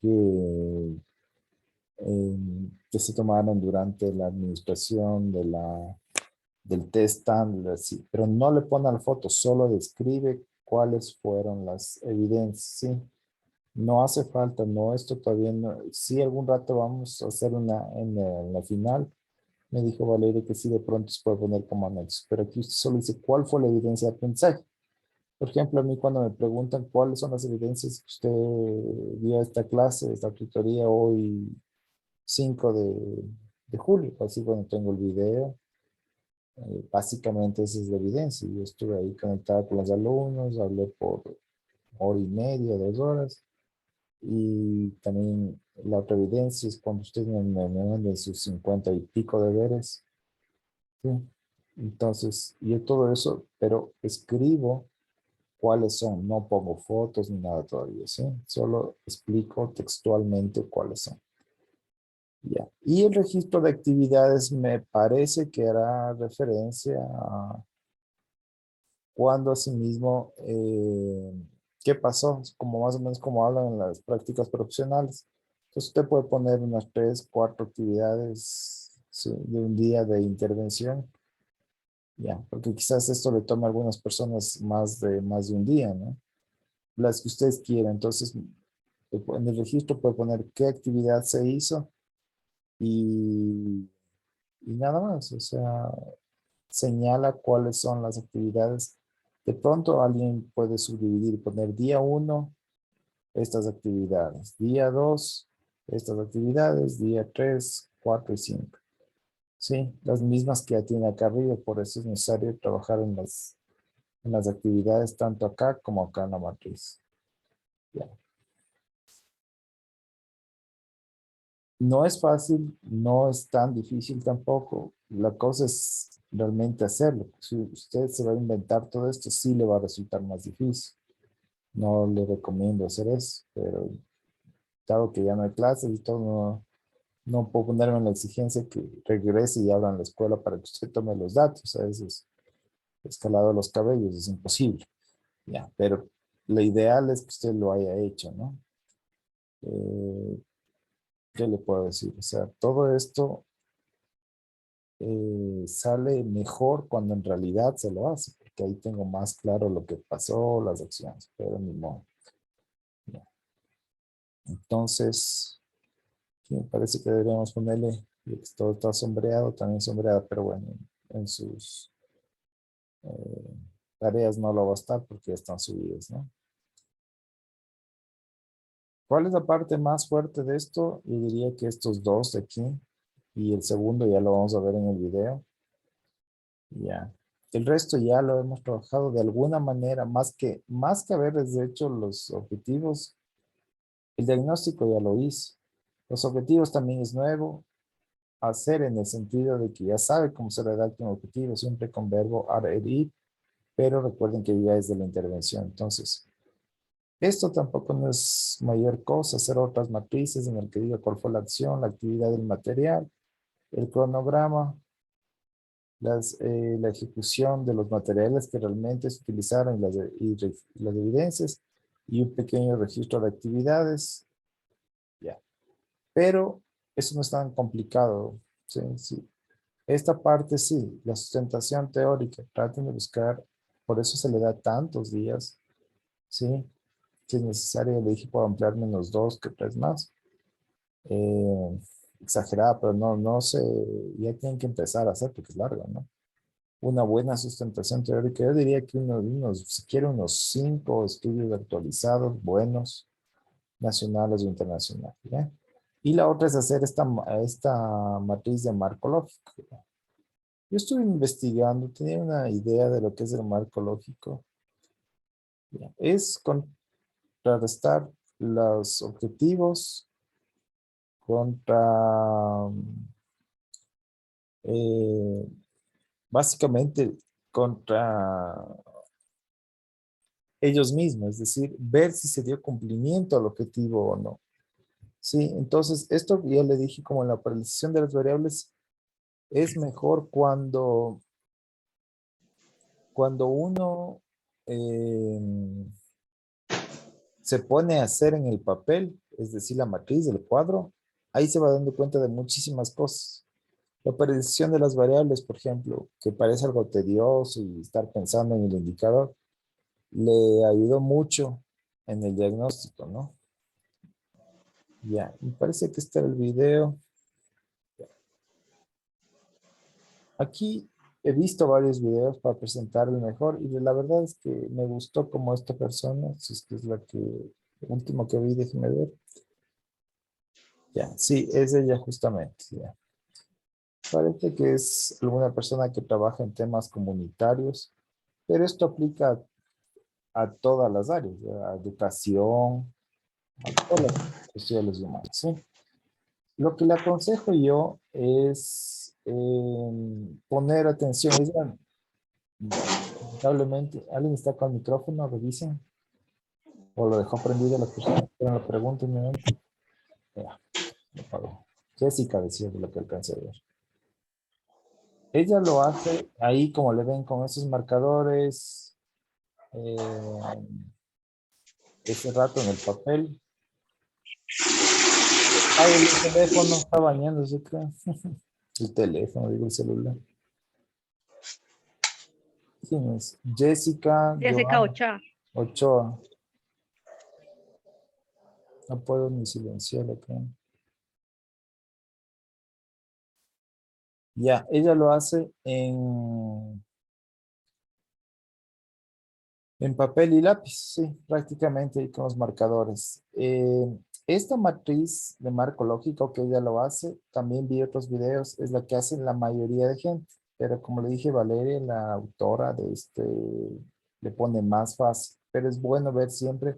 que, que se tomaron durante la administración del test standard, así, pero no le pone la foto, solo describe cuáles fueron las evidencias, ¿sí? No hace falta, no, esto todavía no. Sí, algún rato vamos a hacer una en la final. Me dijo Valeria que sí, de pronto se puede poner como anexo. Pero aquí usted solo dice cuál fue la evidencia de aprendizaje. Por ejemplo, a mí cuando me preguntan cuáles son las evidencias que usted dio a esta clase, esta tutoría hoy 5 de julio. Así, bueno, tengo el video. Básicamente esa es la evidencia. Yo estuve ahí conectado con los alumnos, hablé por hora y media, 2 horas. Y también la otra evidencia es cuando ustedes me manden sus 50 y pico deberes. ¿Sí? Entonces, yo todo eso, pero escribo cuáles son. No pongo fotos ni nada todavía, ¿sí? Solo explico textualmente cuáles son. Ya. Y el registro de actividades me parece que hará referencia a cuando asimismo, ¿qué pasó? Como más o menos como hablan en las prácticas profesionales. Entonces usted puede poner unas 3, 4 actividades, ¿sí?, de un día de intervención. Ya, porque quizás esto le tome a algunas personas más de un día, ¿no? Las que ustedes quieran. Entonces, en el registro puede poner qué actividad se hizo y y nada más, o sea, señala cuáles son las actividades. De pronto alguien puede subdividir, poner día 1, estas actividades, día 2, estas actividades, día 3, 4 y 5. Sí, las mismas que ya tiene acá arriba, por eso es necesario trabajar en las actividades tanto acá como acá en la matriz. Ya. No es fácil, no es tan difícil tampoco. La cosa es realmente hacerlo. Si usted se va a inventar todo esto, sí le va a resultar más difícil. No le recomiendo hacer eso, pero dado que ya no hay clases y todo, no puedo ponerme en la exigencia que regrese y abran la escuela para que usted tome los datos. A veces, escalado los cabellos, es imposible. Ya, pero lo ideal es que usted lo haya hecho, ¿no? ¿Qué le puedo decir? O sea, todo esto sale mejor cuando en realidad se lo hace, porque ahí tengo más claro lo que pasó, las acciones, pero ni modo. Ya. Entonces, sí, me parece que deberíamos ponerle, todo está sombreado, también sombreado, pero bueno, en sus tareas no lo va a estar porque ya están subidas, ¿no? ¿Cuál es la parte más fuerte de esto? Yo diría que estos dos de aquí y el segundo ya lo vamos a ver en el video. Ya. El resto ya lo hemos trabajado de alguna manera, más que haberles hecho los objetivos, el diagnóstico ya lo hice. Los objetivos también es nuevo, hacer en el sentido de que ya sabe cómo se redacta un objetivo, siempre con verbo are, ir, pero recuerden que ya es de la intervención. Entonces, esto tampoco no es mayor cosa, hacer otras matrices en el que diga cuál fue la acción, la actividad del material, el cronograma, la ejecución de los materiales que realmente se utilizaron y las evidencias y un pequeño registro de actividades. Ya. Pero eso no es tan complicado. Sí, sí. Esta parte sí, la sustentación teórica, traten de buscar, por eso se le da tantos días. Sí, si es necesario, le dije, puedo ampliar menos 2 que 3 más. Exagerada, pero no sé, ya tienen que empezar a hacer porque es larga, ¿no? Una buena sustentación teórica. Yo diría que si quiere unos 5 estudios actualizados, buenos, nacionales o internacionales. ¿Ya? Y la otra es hacer esta matriz de marco lógico. Yo estuve investigando, tenía una idea de lo que es el marco lógico. ¿Ya? Es contrarrestar los objetivos contra, eh, básicamente, contra ellos mismos, es decir, ver si se dio cumplimiento al objetivo o no. Sí, entonces esto ya le dije como en la paralización de las variables es mejor cuando uno se pone a hacer en el papel, es decir, la matriz del cuadro, ahí se va dando cuenta de muchísimas cosas. La paralización de las variables, por ejemplo, que parece algo tedioso y estar pensando en el indicador, le ayudó mucho en el diagnóstico, ¿no? Ya, me parece que este era el video. Aquí he visto varios videos para presentar el mejor y la verdad es que me gustó como esta persona, si es que es la último que vi, déjeme ver. Ya, sí, es ella justamente, ya. Parece que es alguna persona que trabaja en temas comunitarios, pero esto aplica a todas las áreas, a educación, a todas las cuestiones humanas, ¿sí? Lo que le aconsejo yo es poner atención. Lamentablemente, ¿alguien está con el micrófono? Revisen. O lo dejó prendido las personas que me lo pregunten un momento. Ya, lo apagó. Jessica decía de lo que alcancé a ver. Ella lo hace ahí, como le ven, con esos marcadores. Ese rato en el papel. Ay, el teléfono está bañándose, creo. El teléfono, digo el celular. ¿Quién es? Jessica Jessica Joana Ochoa. Ochoa. No puedo ni silenciarlo, creo. Ya, ella lo hace en papel y lápiz, sí, prácticamente y con los marcadores. Esta matriz de marco lógico que ella lo hace, también vi otros videos, es la que hace la mayoría de gente. Pero como le dije, Valeria, la autora de le pone más fácil. Pero es bueno ver siempre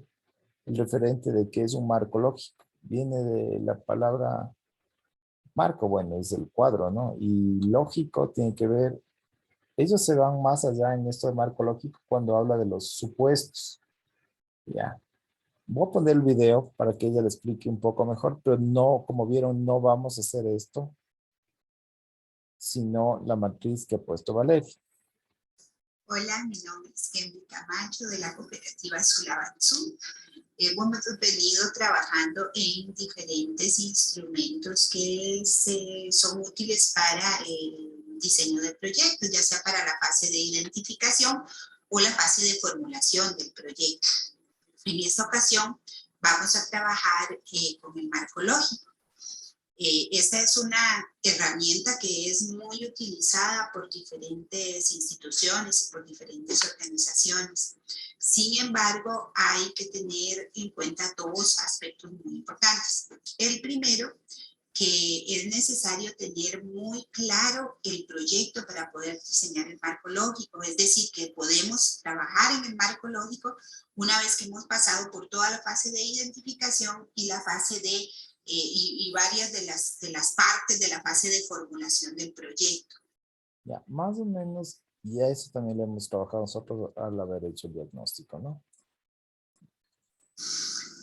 el referente de qué es un marco lógico. Viene de la palabra marco, bueno, es el cuadro, ¿no? Y lógico tiene que ver, ellos se van más allá en esto de marco lógico cuando habla de los supuestos. Ya. Voy a poner el video para que ella le explique un poco mejor, pero no, como vieron, no vamos a hacer esto, sino la matriz que ha puesto Valeria. Hola, mi nombre es Henry Camacho de la cooperativa Sulabanzú. Hemos venido trabajando en diferentes instrumentos que son útiles para el diseño de proyectos, ya sea para la fase de identificación o la fase de formulación del proyecto. En esta ocasión vamos a trabajar con el marco lógico. Esta es una herramienta que es muy utilizada por diferentes instituciones y por diferentes organizaciones. Sin embargo, hay que tener en cuenta dos aspectos muy importantes. El primero, que es necesario tener muy claro el proyecto para poder diseñar el marco lógico. Es decir, que podemos trabajar en el marco lógico una vez que hemos pasado por toda la fase de identificación y la fase de y varias de las partes de la fase de formulación del proyecto. Ya, más o menos, ya eso también lo hemos trabajado nosotros al haber hecho el diagnóstico, ¿no?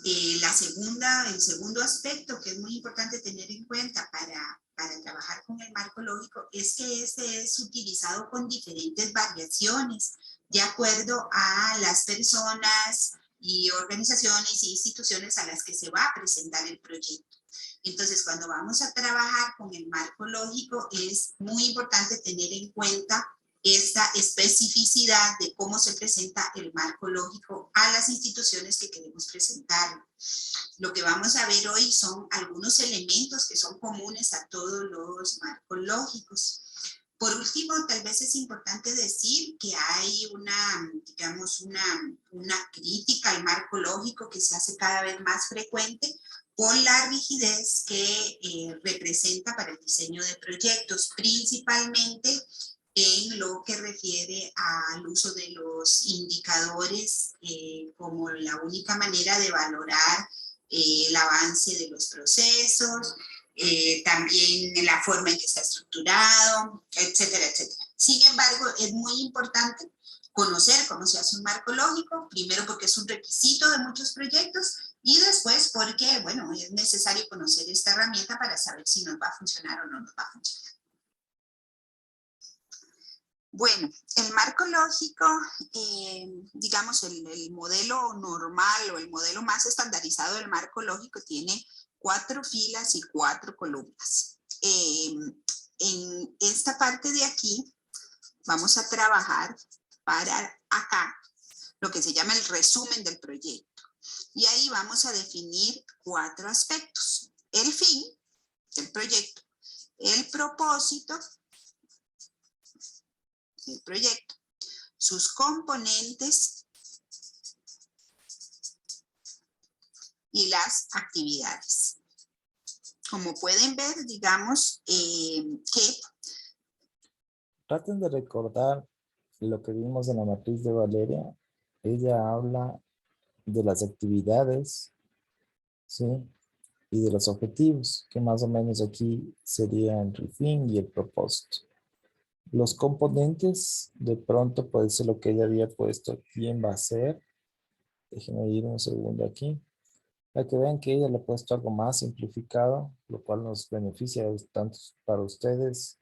El segundo aspecto que es muy importante tener en cuenta para trabajar con el marco lógico es que este es utilizado con diferentes variaciones de acuerdo a las personas y organizaciones e instituciones a las que se va a presentar el proyecto. Entonces, cuando vamos a trabajar con el marco lógico, es muy importante tener en cuenta esta especificidad de cómo se presenta el marco lógico a las instituciones que queremos presentar. Lo que vamos a ver hoy son algunos elementos que son comunes a todos los marcos lógicos. Por último, tal vez es importante decir que hay digamos, una crítica al marco lógico que se hace cada vez más frecuente por la rigidez que representa para el diseño de proyectos, principalmente en lo que refiere al uso de los indicadores como la única manera de valorar el avance de los procesos, también en la forma en que está estructurado, etcétera, etcétera. Sin embargo, es muy importante conocer cómo se hace un marco lógico, primero porque es un requisito de muchos proyectos y después porque, bueno, es necesario conocer esta herramienta para saber si nos va a funcionar o no nos va a funcionar. Bueno, el marco lógico, digamos, el modelo normal o el modelo más estandarizado del marco lógico tiene 4 filas y 4 columnas. En esta parte de aquí vamos a trabajar para acá lo que se llama el resumen del proyecto. Y ahí vamos a definir 4 aspectos. El fin del proyecto, el propósito del proyecto, sus componentes y las actividades. Como pueden ver, digamos que... Traten de recordar lo que vimos en la matriz de Valeria. Ella habla de las actividades, ¿sí? Y de los objetivos, que más o menos aquí serían el fin y el propósito. Los componentes, de pronto puede ser lo que ella había puesto, quién va a ser. Déjenme ir un segundo aquí. Para que vean que ella le ha puesto algo más simplificado, lo cual nos beneficia tanto para ustedes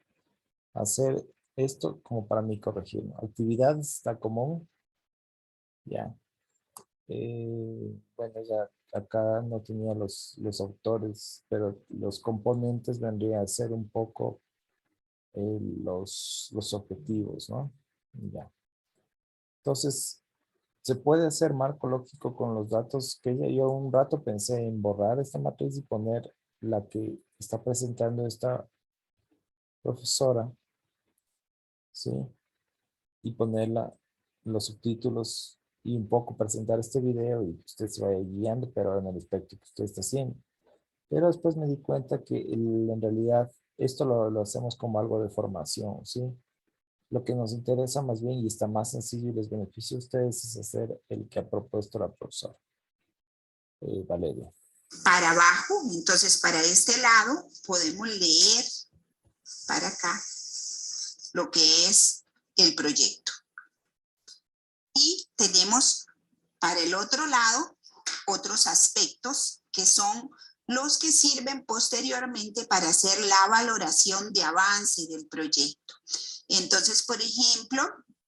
hacer esto como para mí corregirlo. Actividades está común. Ya. Bueno, ya acá no tenía los autores, pero los componentes vendrían a ser un poco los objetivos, ¿no? Ya. Entonces, se puede hacer marco lógico con los datos que yo un rato pensé en borrar esta matriz y poner la que está presentando esta profesora, ¿sí? Y ponerla, los subtítulos y un poco presentar este video y usted se vaya guiando, pero en el aspecto que usted está haciendo. Pero después me di cuenta que en realidad esto lo hacemos como algo de formación, ¿sí? Lo que nos interesa más bien y está más sencillo y les beneficia a ustedes es hacer el que ha propuesto la profesora. Valeria. Para abajo, entonces para este lado podemos leer para acá lo que es el proyecto. Y tenemos para el otro lado otros aspectos que son los que sirven posteriormente para hacer la valoración de avance del proyecto. Entonces, por ejemplo,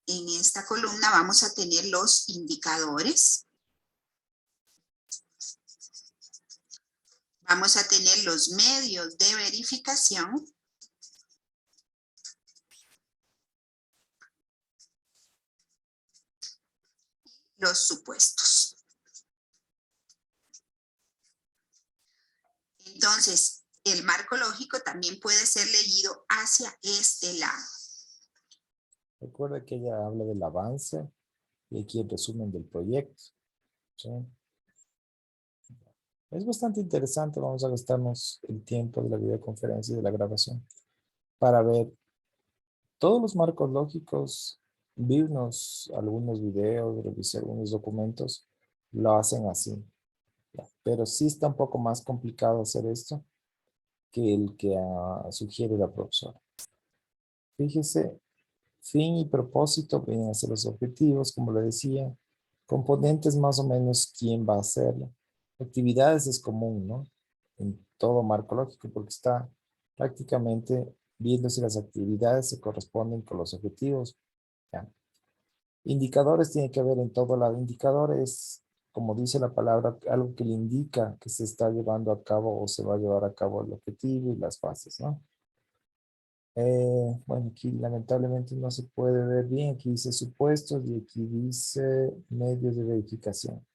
en esta columna vamos a tener los indicadores. Vamos a tener los medios de verificación. Los supuestos. Entonces, el marco lógico también puede ser leído hacia este lado. Recuerda que ella habla del avance y aquí el resumen del proyecto, ¿sí? Es bastante interesante. Vamos a gastarnos el tiempo de la videoconferencia y de la grabación para ver todos los marcos lógicos. Vi algunos videos, revisé algunos documentos, lo hacen así. Pero sí está un poco más complicado hacer esto que el que sugiere la profesora. Fíjese, fin y propósito vienen a ser los objetivos, como le decía. Componentes más o menos quién va a hacerlo. Actividades es común, ¿no? En todo marco lógico, porque está prácticamente viendo si las actividades se corresponden con los objetivos. ¿Ya? Indicadores tiene que haber en todo lado. Indicadores, como dice la palabra, algo que le indica que se está llevando a cabo o se va a llevar a cabo el objetivo y las fases, ¿no? Bueno, aquí lamentablemente no se puede ver bien. Aquí dice supuestos y aquí dice medios de verificación.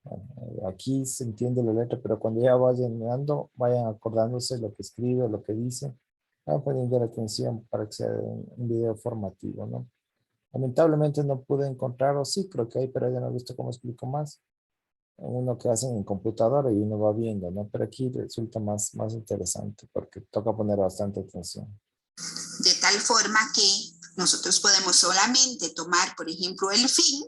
Bueno, aquí se entiende la letra, pero cuando ya vayan mirando, vayan acordándose lo que escribe, lo que dice. Vayan poniendo la atención para que sea un video formativo, ¿no? Lamentablemente no pude encontrar, o sí, creo que hay, pero ya no he visto cómo explico más. Uno que hacen en computadora y uno va viendo, ¿no? Pero aquí resulta más interesante porque toca poner bastante atención. De tal forma que nosotros podemos solamente tomar, por ejemplo, el fin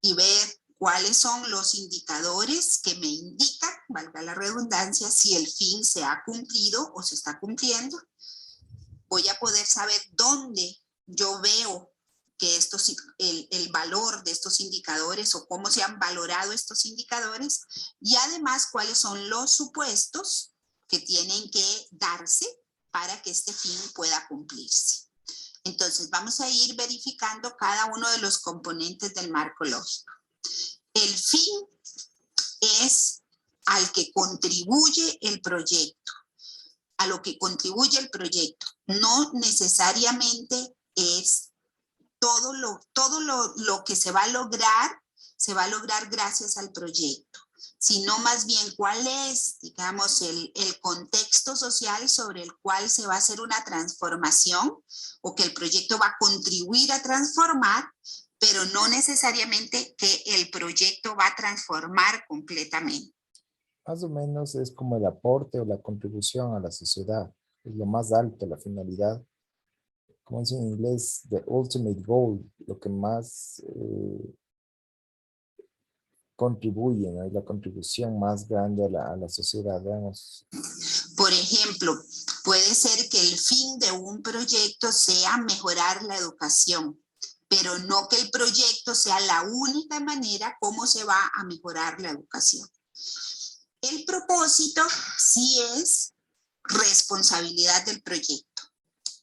y ver cuáles son los indicadores que me indican, valga la redundancia, si el fin se ha cumplido o se está cumpliendo. Voy a poder saber dónde yo veo que el valor de estos indicadores o cómo se han valorado estos indicadores y además cuáles son los supuestos que tienen que darse para que este fin pueda cumplirse. Entonces vamos a ir verificando cada uno de los componentes del marco lógico. El fin es al que contribuye el proyecto, a lo que contribuye el proyecto. No necesariamente es todo lo que se va a lograr gracias al proyecto, sino más bien cuál es, digamos, el contexto social sobre el cual se va a hacer una transformación o que el proyecto va a contribuir a transformar, pero no necesariamente que el proyecto va a transformar completamente. Más o menos es como el aporte o la contribución a la sociedad. Es lo más alto, la finalidad. Como dice en inglés, the ultimate goal, lo que más contribuye, ¿no? Es la contribución más grande a la sociedad, veamos. Por ejemplo, puede ser que el fin de un proyecto sea mejorar la educación, pero no que el proyecto sea la única manera como se va a mejorar la educación. El propósito sí es responsabilidad del proyecto.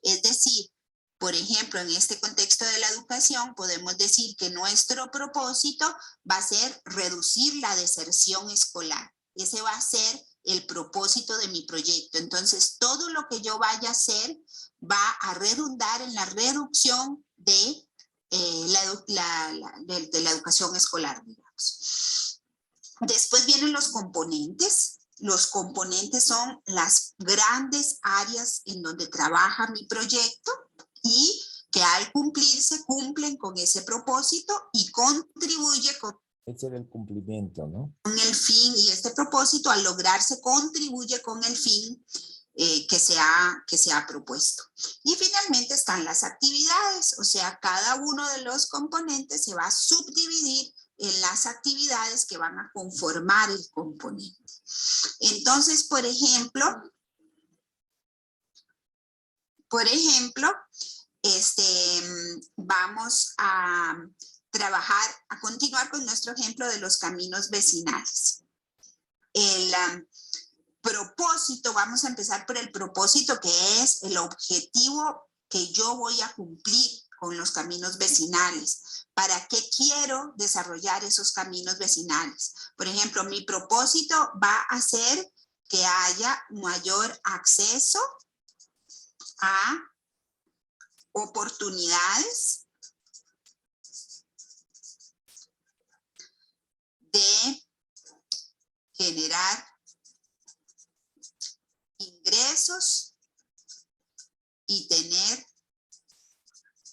Es decir, por ejemplo, en este contexto de la educación, podemos decir que nuestro propósito va a ser reducir la deserción escolar. Ese va a ser el propósito de mi proyecto. Entonces, todo lo que yo vaya a hacer va a redundar en la reducción de la educación escolar, digamos. Después vienen los componentes. los componentes son las grandes áreas en donde trabaja mi proyecto y que al cumplirse cumplen con ese propósito y contribuye con Ese era el cumplimiento, ¿no? el fin, y este propósito al lograrse contribuye con el fin que se ha propuesto. Y finalmente están las actividades, o sea, cada uno de los componentes se va a subdividir en las actividades que van a conformar el componente. Entonces, por ejemplo, vamos a trabajar, a continuar con nuestro ejemplo de los caminos vecinales. El propósito, vamos a empezar por el propósito, que es el objetivo que yo voy a cumplir con los caminos vecinales. ¿Para qué quiero desarrollar esos caminos vecinales? Por ejemplo, mi propósito va a ser que haya mayor acceso a oportunidades de generar ingresos y tener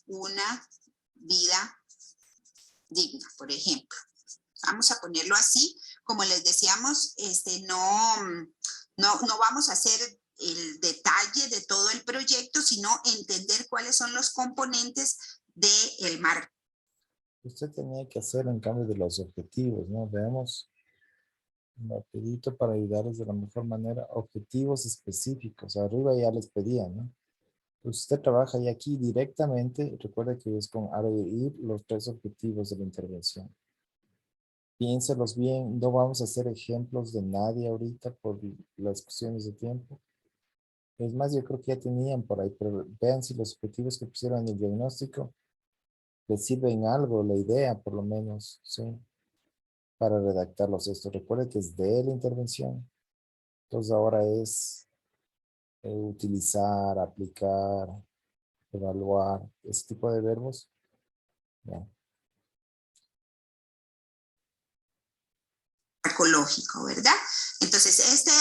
una vida digna, por ejemplo. Vamos a ponerlo así. Como les decíamos, no vamos a hacer el detalle de todo el proyecto, sino entender cuáles son los componentes del marco. Usted tenía que hacer en cambio de los objetivos, ¿no? Veamos rapidito para ayudarles de la mejor manera. Objetivos específicos. Arriba ya les pedía, ¿no? Pues usted trabaja ya aquí directamente. Recuerda que es con ARIR los 3 objetivos de la intervención. Piénselos bien. No vamos a hacer ejemplos de nadie ahorita por las cuestiones de tiempo. Es más, yo creo que ya tenían por ahí, pero vean si los objetivos que pusieron en el diagnóstico les sirven algo, la idea por lo menos, ¿sí? Para redactarlos esto. Recuerde que es de la intervención. Entonces ahora es utilizar, aplicar, evaluar, ese tipo de verbos. Bien. Ecológico, ¿verdad? Entonces, este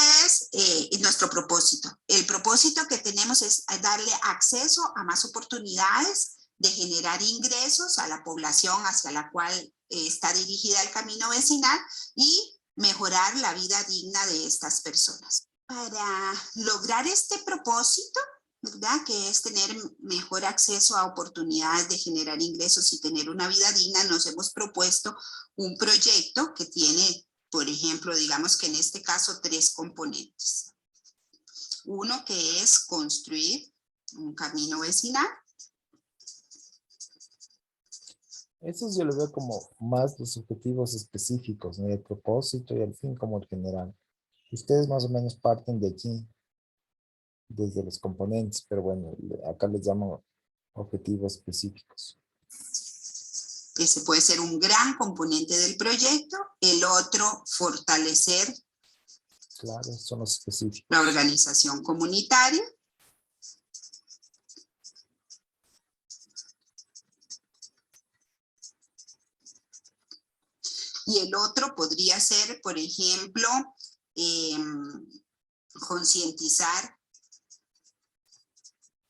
es nuestro propósito. El propósito que tenemos es darle acceso a más oportunidades de generar ingresos a la población hacia la cual está dirigida el camino vecinal y mejorar la vida digna de estas personas. Para lograr este propósito, ¿verdad? Que es tener mejor acceso a oportunidades de generar ingresos y tener una vida digna, nos hemos propuesto un proyecto que tiene, por ejemplo, digamos que en este caso 3 componentes. Uno que es construir un camino vecinal. Esos yo lo veo como más los objetivos específicos, ¿no? El propósito y el fin como el general. Ustedes más o menos parten de aquí, desde los componentes, pero bueno, acá les llamo objetivos específicos. Ese puede ser un gran componente del proyecto. El otro, fortalecer Claro, son los específicos. la organización comunitaria. Y el otro podría ser, por ejemplo, concientizar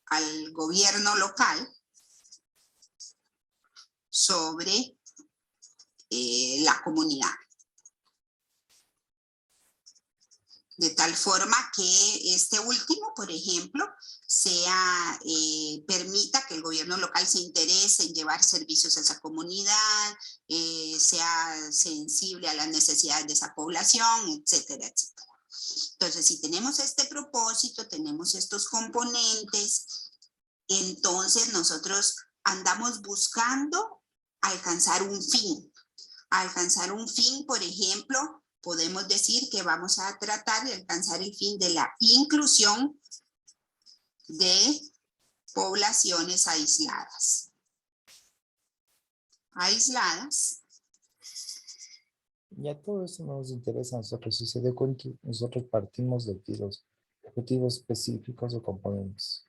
al gobierno local sobre la comunidad. De tal forma que este último, por ejemplo, permita que el gobierno local se interese en llevar servicios a esa comunidad, sea sensible a las necesidades de esa población, etcétera, etcétera. Entonces, si tenemos este propósito, tenemos estos componentes, entonces nosotros andamos buscando alcanzar un fin. Alcanzar un fin, por ejemplo, podemos decir que vamos a tratar de alcanzar el fin de la inclusión de poblaciones aisladas. Ya todo eso nos interesa a nosotros. Si se dio cuenta, nosotros partimos de aquí los objetivos específicos o componentes.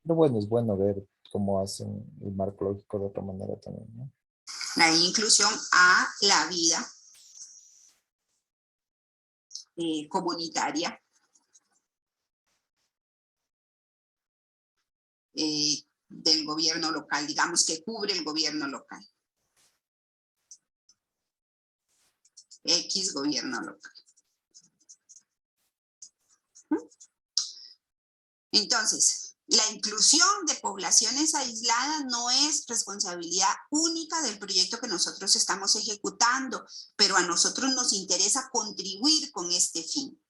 Pero bueno, es bueno ver cómo hacen el marco lógico de otra manera también, ¿no? La inclusión a la vida comunitaria. Del gobierno local, digamos que cubre el gobierno local. X gobierno local. Entonces, la inclusión de poblaciones aisladas no es responsabilidad única del proyecto que nosotros estamos ejecutando, pero a nosotros nos interesa contribuir con este fin.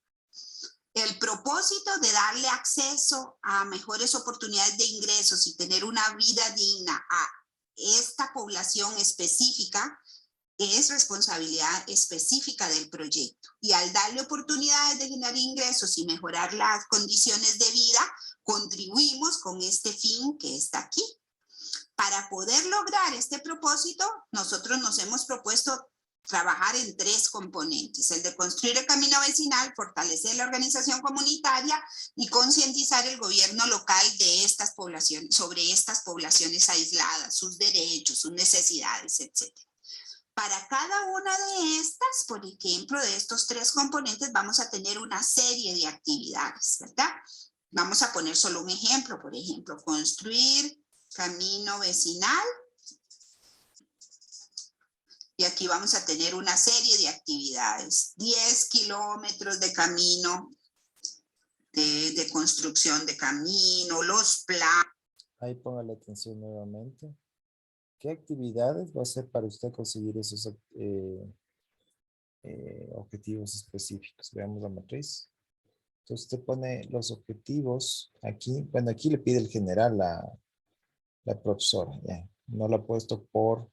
El propósito de darle acceso a mejores oportunidades de ingresos y tener una vida digna a esta población específica es responsabilidad específica del proyecto. Y al darle oportunidades de generar ingresos y mejorar las condiciones de vida, contribuimos con este fin que está aquí. Para poder lograr este propósito, nosotros nos hemos propuesto trabajar en 3 componentes: el de construir el camino vecinal, fortalecer la organización comunitaria y concientizar el gobierno local de estas poblaciones, sobre estas poblaciones aisladas, sus derechos, sus necesidades, etc. Para cada una de estas, por ejemplo, de estos 3 componentes, vamos a tener una serie de actividades, ¿verdad? Vamos a poner solo un ejemplo, por ejemplo, construir camino vecinal. Y aquí vamos a tener una serie de actividades, 10 kilómetros de camino, de construcción de camino, los planos. Ahí póngale atención nuevamente. ¿Qué actividades va a hacer para usted conseguir esos objetivos específicos? Veamos la matriz. Entonces usted pone los objetivos aquí. Bueno, aquí le pide el general la profesora. Ya. No lo ha puesto por...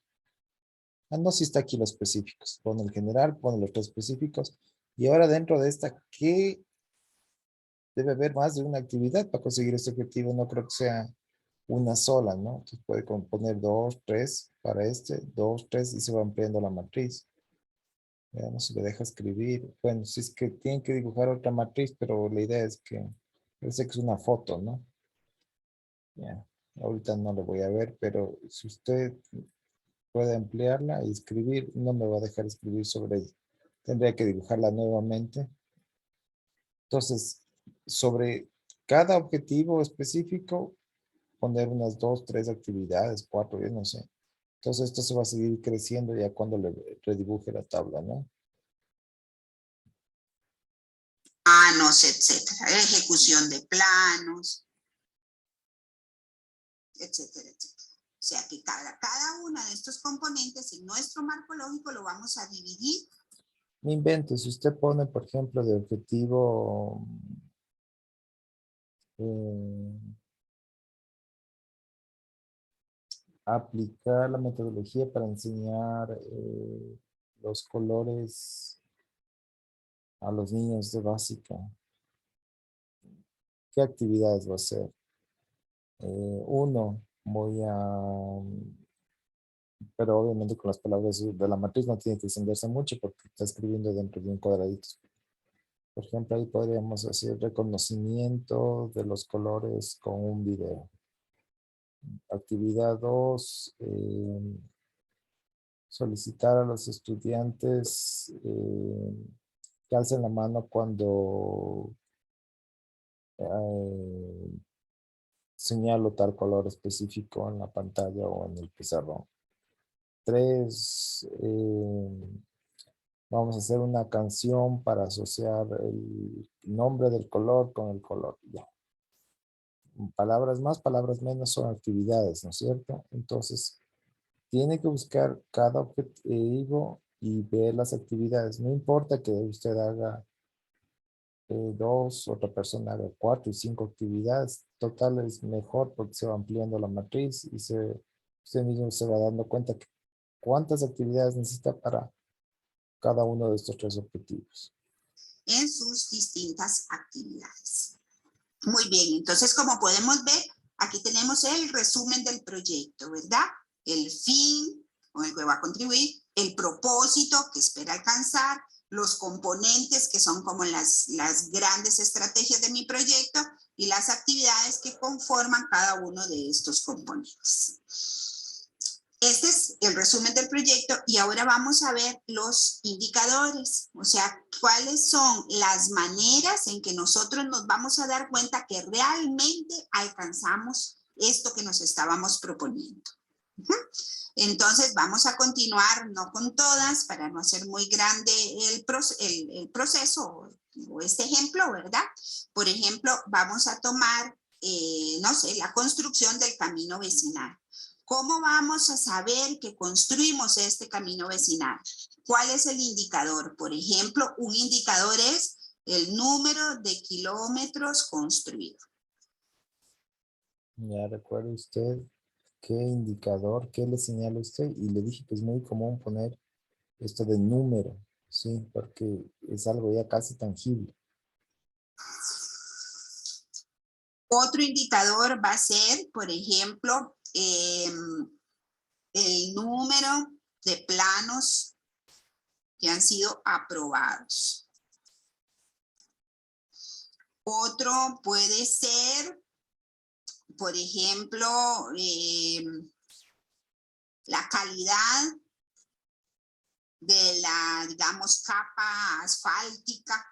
Ah, no, sí está aquí los específicos. Pone el general, pone los 3 específicos. Y ahora dentro de esta, ¿qué debe haber más de una actividad para conseguir este objetivo? No creo que sea una sola, ¿no? Entonces puede poner 2, 3 para 2, 3 y se va ampliando la matriz. Veamos si le deja escribir. Bueno, si es que tienen que dibujar otra matriz, pero la idea es que, parece que es una foto, ¿no? Ya, ahorita no lo voy a ver, pero si usted puede ampliarla y escribir, no me va a dejar escribir sobre ella. Tendría que dibujarla nuevamente. Entonces, sobre cada objetivo específico, poner unas 2, 3 actividades, 4, yo no sé. Entonces esto se va a seguir creciendo ya cuando le redibuje la tabla, ¿no? Planos, etcétera, ejecución de planos, etcétera, etcétera. O sea que cada uno de estos componentes en nuestro marco lógico lo vamos a dividir. Me invento, si usted pone, por ejemplo, de objetivo aplicar la metodología para enseñar los colores a los niños de básica. ¿Qué actividades va a hacer? Uno, voy a... Pero obviamente con las palabras de la matriz no tiene que extenderse mucho porque está escribiendo dentro de un cuadradito. Por ejemplo, ahí podríamos hacer reconocimiento de los colores con un video. Actividad 2, solicitar a los estudiantes que alcen la mano cuando señalo tal color específico en la pantalla o en el pizarrón. 3, vamos a hacer una canción para asociar el nombre del color con el color. Ya. Palabras más, palabras menos son actividades, ¿no es cierto? Entonces, tiene que buscar cada objetivo y ver las actividades. No importa que usted haga 2, otra persona haga 4 y 5 actividades. Total es mejor porque se va ampliando la matriz y usted mismo se va dando cuenta que cuántas actividades necesita para cada uno de estos 3 objetivos. En sus distintas actividades. Muy bien, entonces como podemos ver, aquí tenemos el resumen del proyecto, ¿verdad? El fin con el que va a contribuir, el propósito que espera alcanzar, los componentes que son como las grandes estrategias de mi proyecto y las actividades que conforman cada uno de estos componentes. Este es el resumen del proyecto y ahora vamos a ver los indicadores, o sea, cuáles son las maneras en que nosotros nos vamos a dar cuenta que realmente alcanzamos esto que nos estábamos proponiendo. Entonces vamos a continuar, no con todas, para no hacer muy grande el proceso o este ejemplo, ¿verdad? Por ejemplo, vamos a tomar, no sé, la construcción del camino vecinal. ¿Cómo vamos a saber que construimos este camino vecinal? ¿Cuál es el indicador? Por ejemplo, un indicador es el número de kilómetros construidos. Ya recuerda usted qué indicador, qué le señala usted, y le dije que es muy común poner esto de número, sí, porque es algo ya casi tangible. Otro indicador va a ser, por ejemplo, el número de planos que han sido aprobados. Otro puede ser, por ejemplo, la calidad de la, digamos, capa asfáltica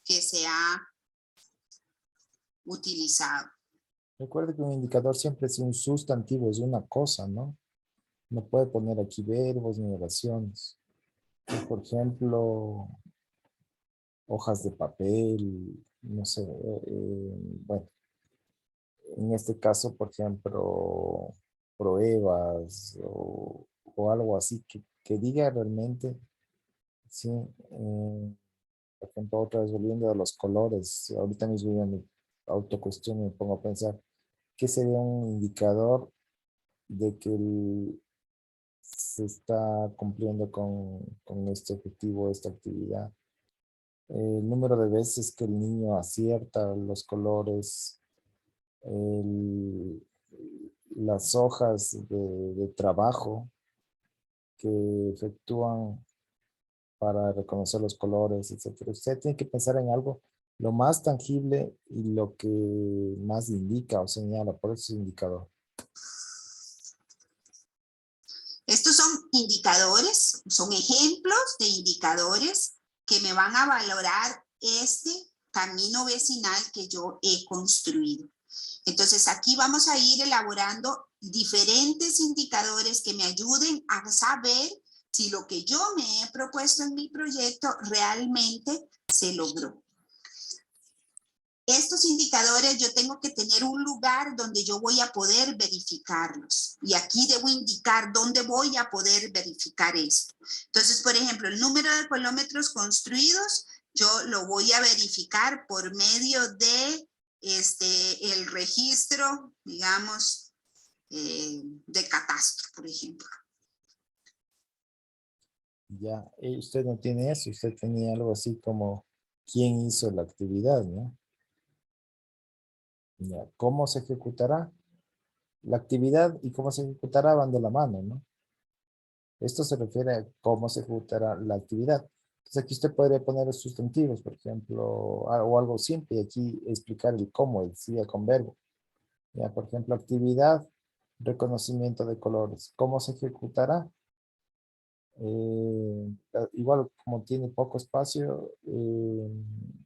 que se ha utilizado. Recuerde que un indicador siempre es un sustantivo, es una cosa, ¿no? No puede poner aquí verbos ni oraciones. Por ejemplo, hojas de papel, no sé, bueno, en este caso, por ejemplo, pruebas o algo así que diga realmente, sí, por ejemplo, otra vez volviendo a los colores, ahorita mismo yo me autocuestiono y me pongo a pensar, ¿qué sería un indicador de que se está cumpliendo con este objetivo, esta actividad? El número de veces que el niño acierta los colores, las hojas de trabajo que efectúan para reconocer los colores, etcétera. Usted tiene que pensar en algo lo más tangible y lo que más indica o señala, por eso es indicador. Estos son indicadores, son ejemplos de indicadores que me van a valorar este camino vecinal que yo he construido. Entonces aquí vamos a ir elaborando diferentes indicadores que me ayuden a saber si lo que yo me he propuesto en mi proyecto realmente se logró. Estos indicadores yo tengo que tener un lugar donde yo voy a poder verificarlos. Y aquí debo indicar dónde voy a poder verificar esto. Entonces, por ejemplo, el número de kilómetros construidos, yo lo voy a verificar por medio de el registro, digamos, de catastro, por ejemplo. Ya, usted no tiene eso, usted tenía algo así como quién hizo la actividad, ¿no? Ya, ¿cómo se ejecutará? La actividad y cómo se ejecutará van de la mano, ¿no? Esto se refiere a cómo se ejecutará la actividad. Entonces aquí usted podría poner los sustantivos, por ejemplo, o algo simple, y aquí explicar el cómo, decía con verbo. Ya, por ejemplo, actividad, reconocimiento de colores. ¿Cómo se ejecutará? Igual como tiene poco espacio, en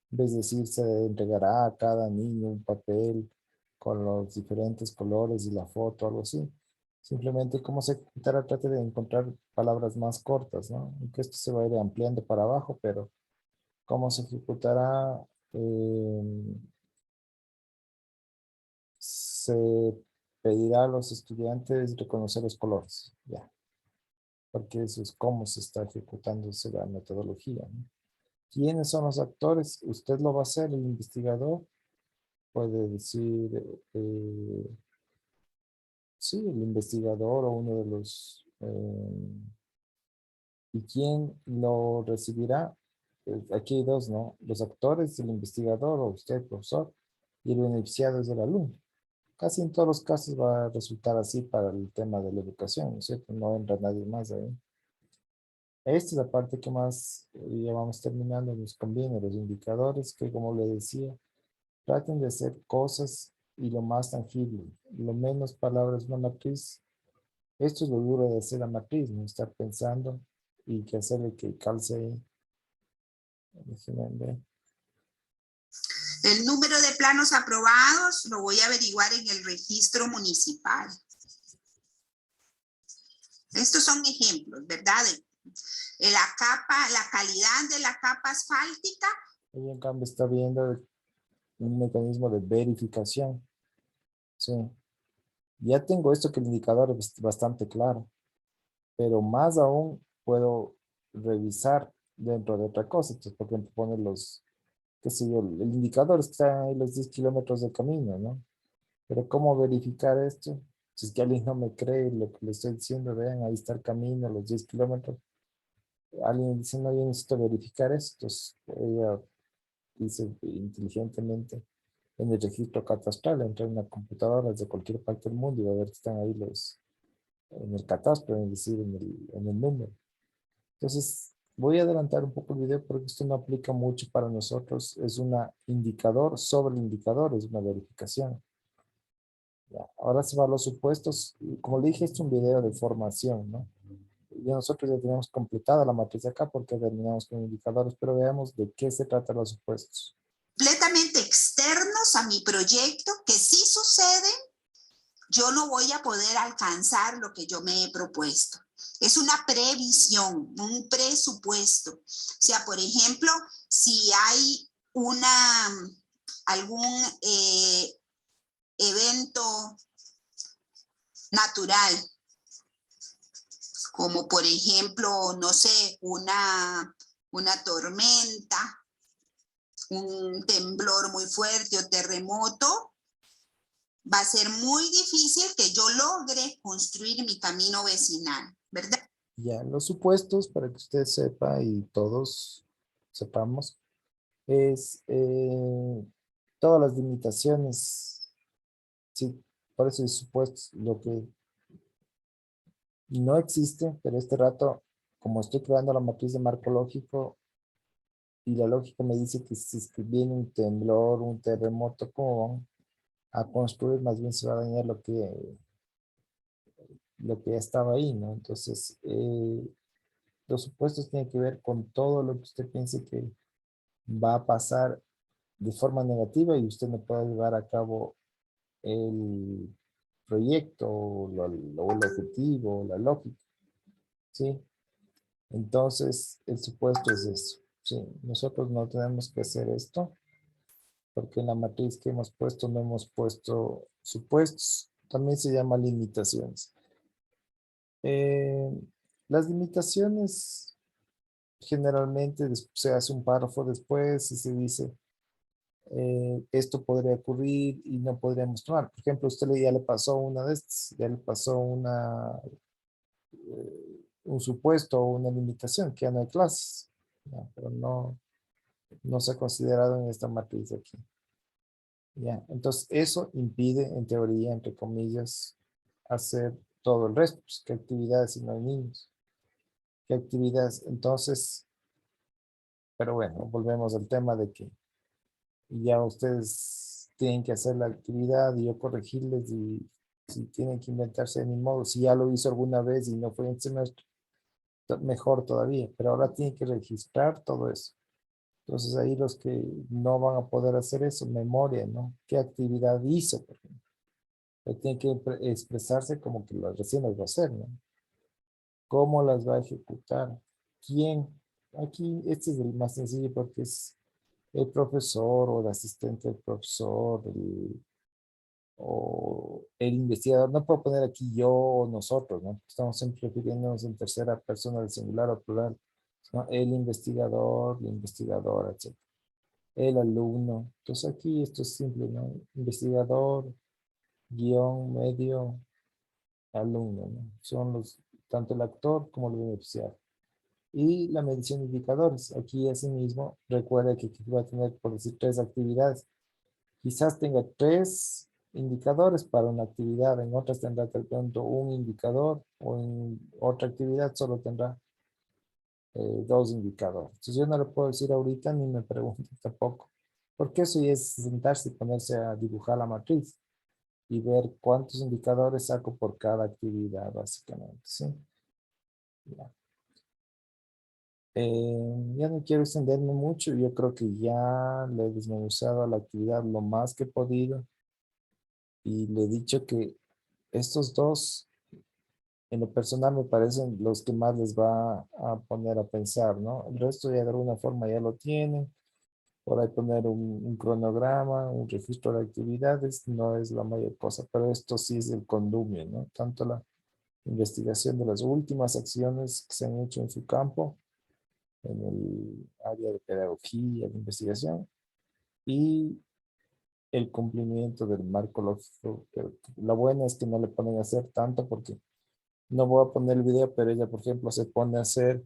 vez de decir se entregará a cada niño un papel con los diferentes colores y la foto, algo así. Simplemente cómo se ejecutará, trate de encontrar palabras más cortas, ¿no? Aunque esto se va a ir ampliando para abajo, pero cómo se ejecutará, se pedirá a los estudiantes reconocer los colores, ya. Porque eso es cómo se está ejecutándose la metodología, ¿no? ¿Quiénes son los actores? Usted lo va a hacer, el investigador. Puede decir, sí, el investigador o uno de los... ¿y quién lo recibirá? Aquí hay dos, ¿no? Los actores, el investigador o usted, profesor, y el beneficiado es el alumno. Casi en todos los casos va a resultar así para el tema de la educación, ¿no es cierto? No entra nadie más ahí. Esta es la parte que más, ya vamos terminando, nos conviene, los indicadores que, como le decía, traten de hacer cosas y lo más tangible. Lo menos palabras una matriz. Esto es lo duro de hacer la matriz, ¿no? Estar pensando y que hacerle que calce ahí. Déjenme ver. El número de planos aprobados lo voy a averiguar en el registro municipal. Estos son ejemplos, ¿verdad? La calidad de la capa asfáltica. Ella en cambio está viendo un mecanismo de verificación. Sí. Ya tengo esto que el indicador es bastante claro, pero más aún puedo revisar dentro de otra cosa. Entonces, por ejemplo, poner los, qué sé yo, el indicador es que están ahí los 10 kilómetros de camino, ¿no? Pero ¿cómo verificar esto? Si es que alguien no me cree lo que le estoy diciendo, vean, ahí está el camino, los 10 kilómetros. Alguien dice, no, yo necesito verificar esto. Entonces, ella dice inteligentemente en el registro catastral, entra en una computadora de cualquier parte del mundo y va a ver que están ahí los, en el catastro, es decir, en el número. Entonces, voy a adelantar un poco el video porque esto no aplica mucho para nosotros. Es un indicador sobre el indicador, es una verificación. Ya, ahora se va a los supuestos. Como le dije, esto es un video de formación, ¿no? Y nosotros ya tenemos completada la matriz acá porque terminamos con indicadores, pero veamos de qué se trata los supuestos. Completamente externos a mi proyecto, que si suceden, yo no voy a poder alcanzar lo que yo me he propuesto. Es una previsión, un presupuesto. O sea, por ejemplo, si hay algún evento natural, como por ejemplo, no sé, una tormenta, un temblor muy fuerte o terremoto, va a ser muy difícil que yo logre construir mi camino vecinal, ¿verdad? Ya, los supuestos, para que usted sepa y todos sepamos, es todas las limitaciones, sí, por eso es supuestos, lo que no existe, pero este rato, como estoy creando la matriz de marco lógico, y la lógica me dice que si es que viene un temblor, un terremoto, ¿cómo van a construir? Más bien se va a dañar lo que ya estaba ahí, ¿no? Entonces, los supuestos tienen que ver con todo lo que usted piense que va a pasar de forma negativa y usted no puede llevar a cabo el proyecto o el objetivo o la lógica, ¿sí? Entonces, el supuesto es eso, ¿sí? Nosotros no tenemos que hacer esto porque en la matriz que hemos puesto no hemos puesto supuestos. También se llama limitaciones. Las limitaciones generalmente se hace un párrafo después y se dice esto podría ocurrir y no podríamos tomar. Por ejemplo, usted ya le pasó una de estas, ya le pasó un supuesto o una limitación, que ya no hay clases, ¿ya? Pero no se ha considerado en esta matriz de aquí. ¿Ya? Entonces, eso impide, en teoría, entre comillas, hacer todo el resto. Pues, ¿qué actividades si no hay niños? ¿Qué actividades? Entonces, pero bueno, volvemos al tema de que ya ustedes tienen que hacer la actividad y yo corregirles y si tienen que inventarse de mi modo, si ya lo hizo alguna vez y no fue en semestre, mejor todavía, pero ahora tienen que registrar todo eso. Entonces ahí los que no van a poder hacer eso, memoria, ¿no? ¿Qué actividad hizo, por ejemplo? Pero tienen que expresarse como que recién las va a hacer, ¿no? ¿Cómo las va a ejecutar? ¿Quién? Aquí este es el más sencillo porque es el profesor o el asistente del profesor o el investigador. No puedo poner aquí yo o nosotros, ¿no? Estamos siempre refiriéndonos en tercera persona del singular o plural, ¿no? El investigador, la investigadora, etc. El alumno. Entonces aquí esto es simple, ¿no? Investigador, guión, medio, alumno, ¿no? Son tanto el actor como el beneficiario. Y la medición de indicadores. Aquí asimismo, recuerda que aquí va a tener, por decir, 3 actividades. Quizás tenga 3 indicadores para una actividad, en otras tendrá de pronto un indicador o en otra actividad solo tendrá 2 indicadores. Entonces yo no le puedo decir ahorita ni me pregunto tampoco, porque eso ya es sentarse y ponerse a dibujar la matriz. y ver cuántos indicadores saco por cada actividad, básicamente, ¿sí? Ya. Ya no quiero extenderme mucho, yo creo que ya le he desmenuzado a la actividad lo más que he podido y le he dicho que estos dos, en lo personal, me parecen los que más les va a poner a pensar, ¿no? El resto ya de alguna forma ya lo tienen. Por ahí poner un cronograma, un registro de actividades, no es la mayor cosa, pero esto sí es el condumio, ¿no? Tanto la investigación de las últimas acciones que se han hecho en su campo, en el área de pedagogía, de investigación, y el cumplimiento del marco lógico. Pero la buena es que no le ponen a hacer tanto porque no voy a poner el video, pero ella, por ejemplo, se pone a hacer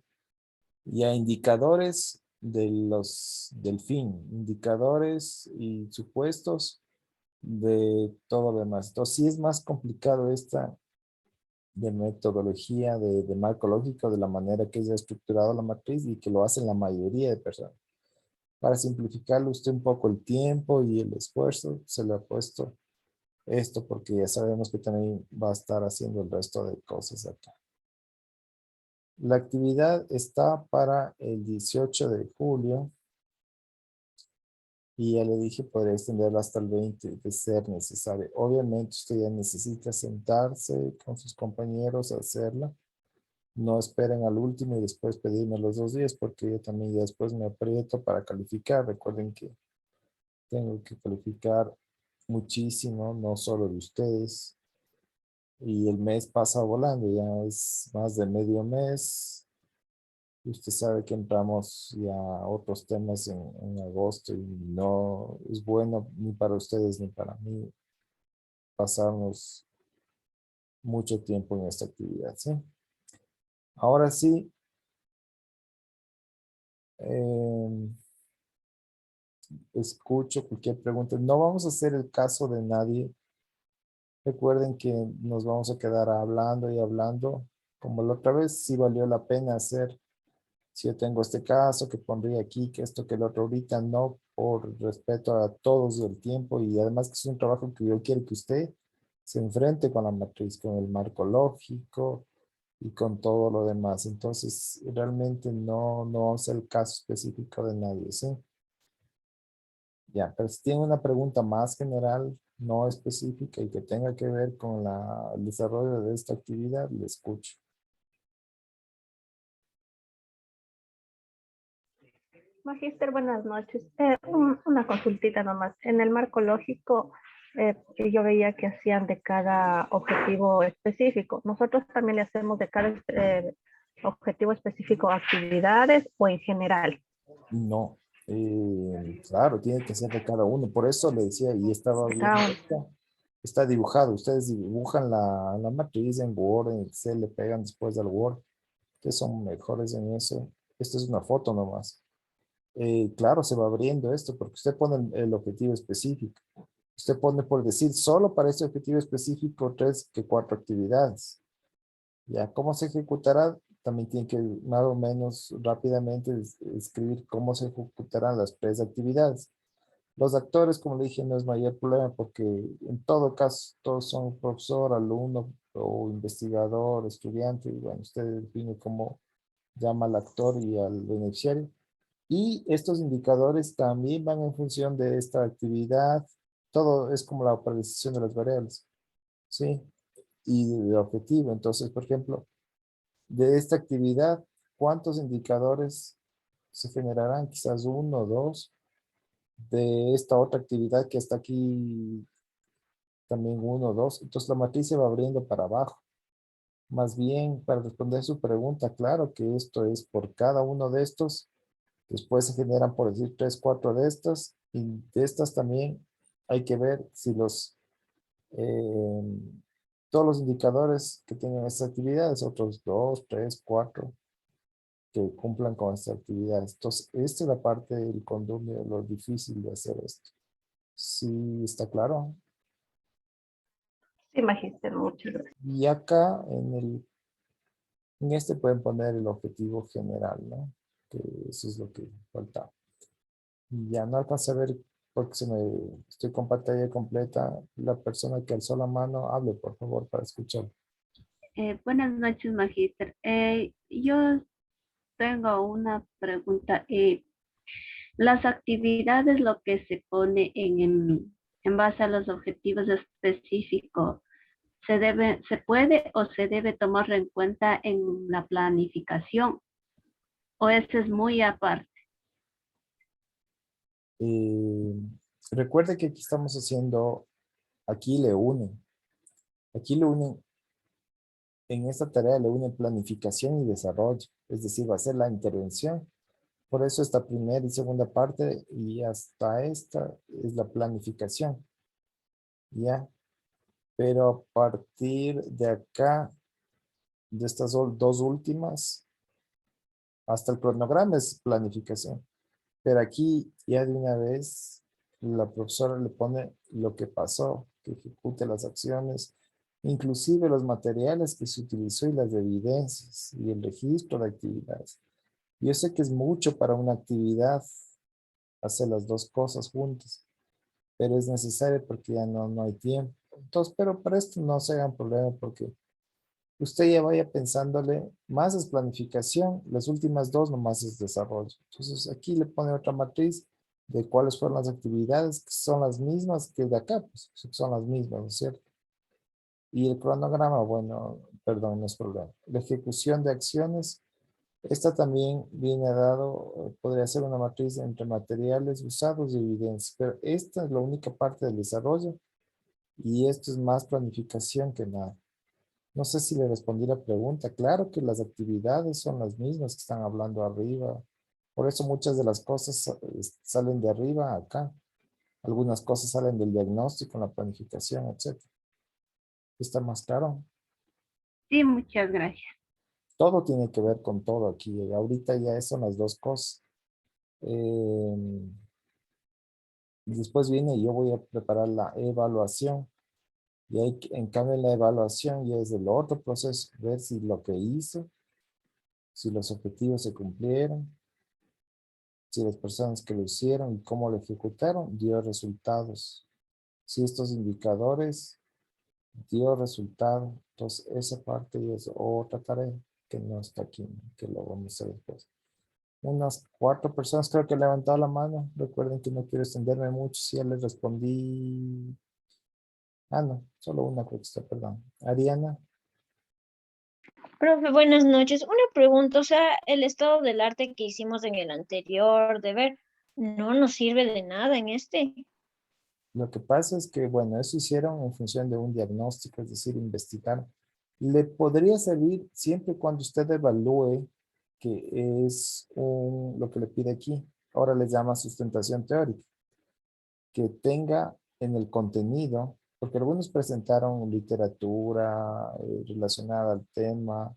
ya indicadores del fin, indicadores y supuestos de todo lo demás. Entonces, sí es más complicado esta de metodología de marco lógico, de la manera que ella ha estructurado la matriz y que lo hacen la mayoría de personas. Para simplificarle usted un poco el tiempo y el esfuerzo, se le ha puesto esto porque ya sabemos que también va a estar haciendo el resto de cosas acá. La actividad está para el 18 de julio y ya le dije podría extenderla hasta el 20 de ser necesario. Obviamente usted ya necesita sentarse con sus compañeros a hacerla. No esperen al último y después pedirme los 2 días porque yo también ya después me aprieto para calificar. Recuerden que tengo que calificar muchísimo, no solo de ustedes. Y el mes pasa volando, ya es más de medio mes. Y usted sabe que entramos ya a otros temas en agosto y no es bueno ni para ustedes ni para mí pasarnos mucho tiempo en esta actividad, ¿sí? Ahora sí, escucho cualquier pregunta. No vamos a hacer el caso de nadie. Recuerden que nos vamos a quedar hablando y hablando. Como la otra vez, sí valió la pena hacer. Si yo tengo este caso, que pondría aquí, que esto, que el otro, ahorita no, por respeto a todos el tiempo y además que es un trabajo que yo quiero que usted se enfrente con la matriz, con el marco lógico y con todo lo demás. Entonces, realmente no vamos a hacer el caso específico de nadie, ¿sí? Ya, pero si tiene una pregunta más general, no específica y que tenga que ver con el desarrollo de esta actividad, le escucho. Magíster, buenas noches. Una consultita nomás. En el marco lógico, que yo veía que hacían de cada objetivo específico. ¿Nosotros también le hacemos de cada objetivo específico actividades o en general? No, claro, tiene que ser de cada uno. Por eso le decía, y estaba De viendo, cada uno. está dibujado. Ustedes dibujan la matriz en Word, en Excel, le pegan después al Word, que son mejores en eso. Esta es una foto nomás. Claro, se va abriendo esto porque usted pone el objetivo específico. Usted pone por decir, solo para este objetivo específico, 3 que 4 actividades. Ya, ¿cómo se ejecutará? También tiene que más o menos rápidamente escribir cómo se ejecutarán las 3 actividades. Los actores, como le dije, no es mayor problema porque en todo caso todos son profesor, alumno o investigador, estudiante, y bueno, usted define cómo llama al actor y al beneficiario. Y estos indicadores también van en función de esta actividad. Todo es como la operación de las variables, ¿sí? Y de objetivo. Entonces, por ejemplo, de esta actividad, ¿cuántos indicadores se generarán? Quizás 1 o 2. De esta otra actividad que está aquí, también 1 o 2. Entonces, la matriz se va abriendo para abajo. Más bien, para responder su pregunta, claro que esto es por cada uno de estos. Después se generan, por decir, 3, 4 de estas. Y de estas también hay que ver si eh, todos los indicadores que tienen estas actividades, otros 2, 3, 4, que cumplan con estas actividades. Entonces, esta es la parte del condumio, lo difícil de hacer esto. ¿Sí está claro? Sí, Magíster, muchas gracias. Y acá en este pueden poner el objetivo general, ¿no? Que eso es lo que falta. Y ya no alcanza a ver porque estoy con pantalla completa. La persona que alzó la mano, hable, por favor, para escuchar. Buenas noches, magíster. Yo tengo una pregunta. Las actividades, lo que se pone en base a los objetivos específicos, ¿se puede o se debe tomar en cuenta en la planificación? ¿O eso es muy aparte? Recuerde que aquí estamos haciendo, aquí le unen, en esta tarea le unen planificación y desarrollo, es decir, va a ser la intervención. Por eso esta primera y segunda parte y hasta esta es la planificación, ¿ya? Pero a partir de acá, de estas dos últimas, hasta el cronograma es planificación. Pero aquí ya de una vez la profesora le pone lo que pasó, que ejecute las acciones, inclusive los materiales que se utilizó y las evidencias y el registro de actividades. Yo sé que es mucho para una actividad hacer las dos cosas juntas, pero es necesario porque ya no hay tiempo. Entonces, pero para esto no se hagan problema porque usted ya vaya pensándole, más es planificación, las últimas dos nomás es desarrollo. Entonces aquí le pone otra matriz de cuáles fueron las actividades que son las mismas que de acá, pues son las mismas, ¿no es cierto? Y el cronograma, bueno, perdón, no es problema. La ejecución de acciones, esta también viene dado, podría ser una matriz entre materiales usados y evidencias, pero esta es la única parte del desarrollo y esto es más planificación que nada. No sé si le respondí la pregunta. Claro que las actividades son las mismas que están hablando arriba. Por eso muchas de las cosas salen de arriba acá. Algunas cosas salen del diagnóstico, la planificación, etc. ¿Está más claro? Sí, muchas gracias. Todo tiene que ver con todo aquí. Ahorita ya son las dos cosas. Después viene, yo voy a preparar la evaluación. Y hay, en cambio, la evaluación ya es el otro proceso, ver si lo que hizo, si los objetivos se cumplieron, si las personas que lo hicieron y cómo lo ejecutaron, dio resultados. Si estos indicadores dio resultado, entonces esa parte es otra tarea que no está aquí, que lo vamos a hacer después. Unas 4 personas creo que han levantado la mano. Recuerden que no quiero extenderme mucho. Si ya les respondí. Ah, no, solo una creo que está, perdón. Ariana. Profe, buenas noches. Una pregunta, o sea, el estado del arte que hicimos en el anterior deber no nos sirve de nada en este. Lo que pasa es que, bueno, eso hicieron en función de un diagnóstico, es decir, investigar. Le podría servir siempre y cuando usted evalúe que es lo que le pide aquí. Ahora le llama sustentación teórica. Que tenga en el contenido, porque algunos presentaron literatura relacionada al tema,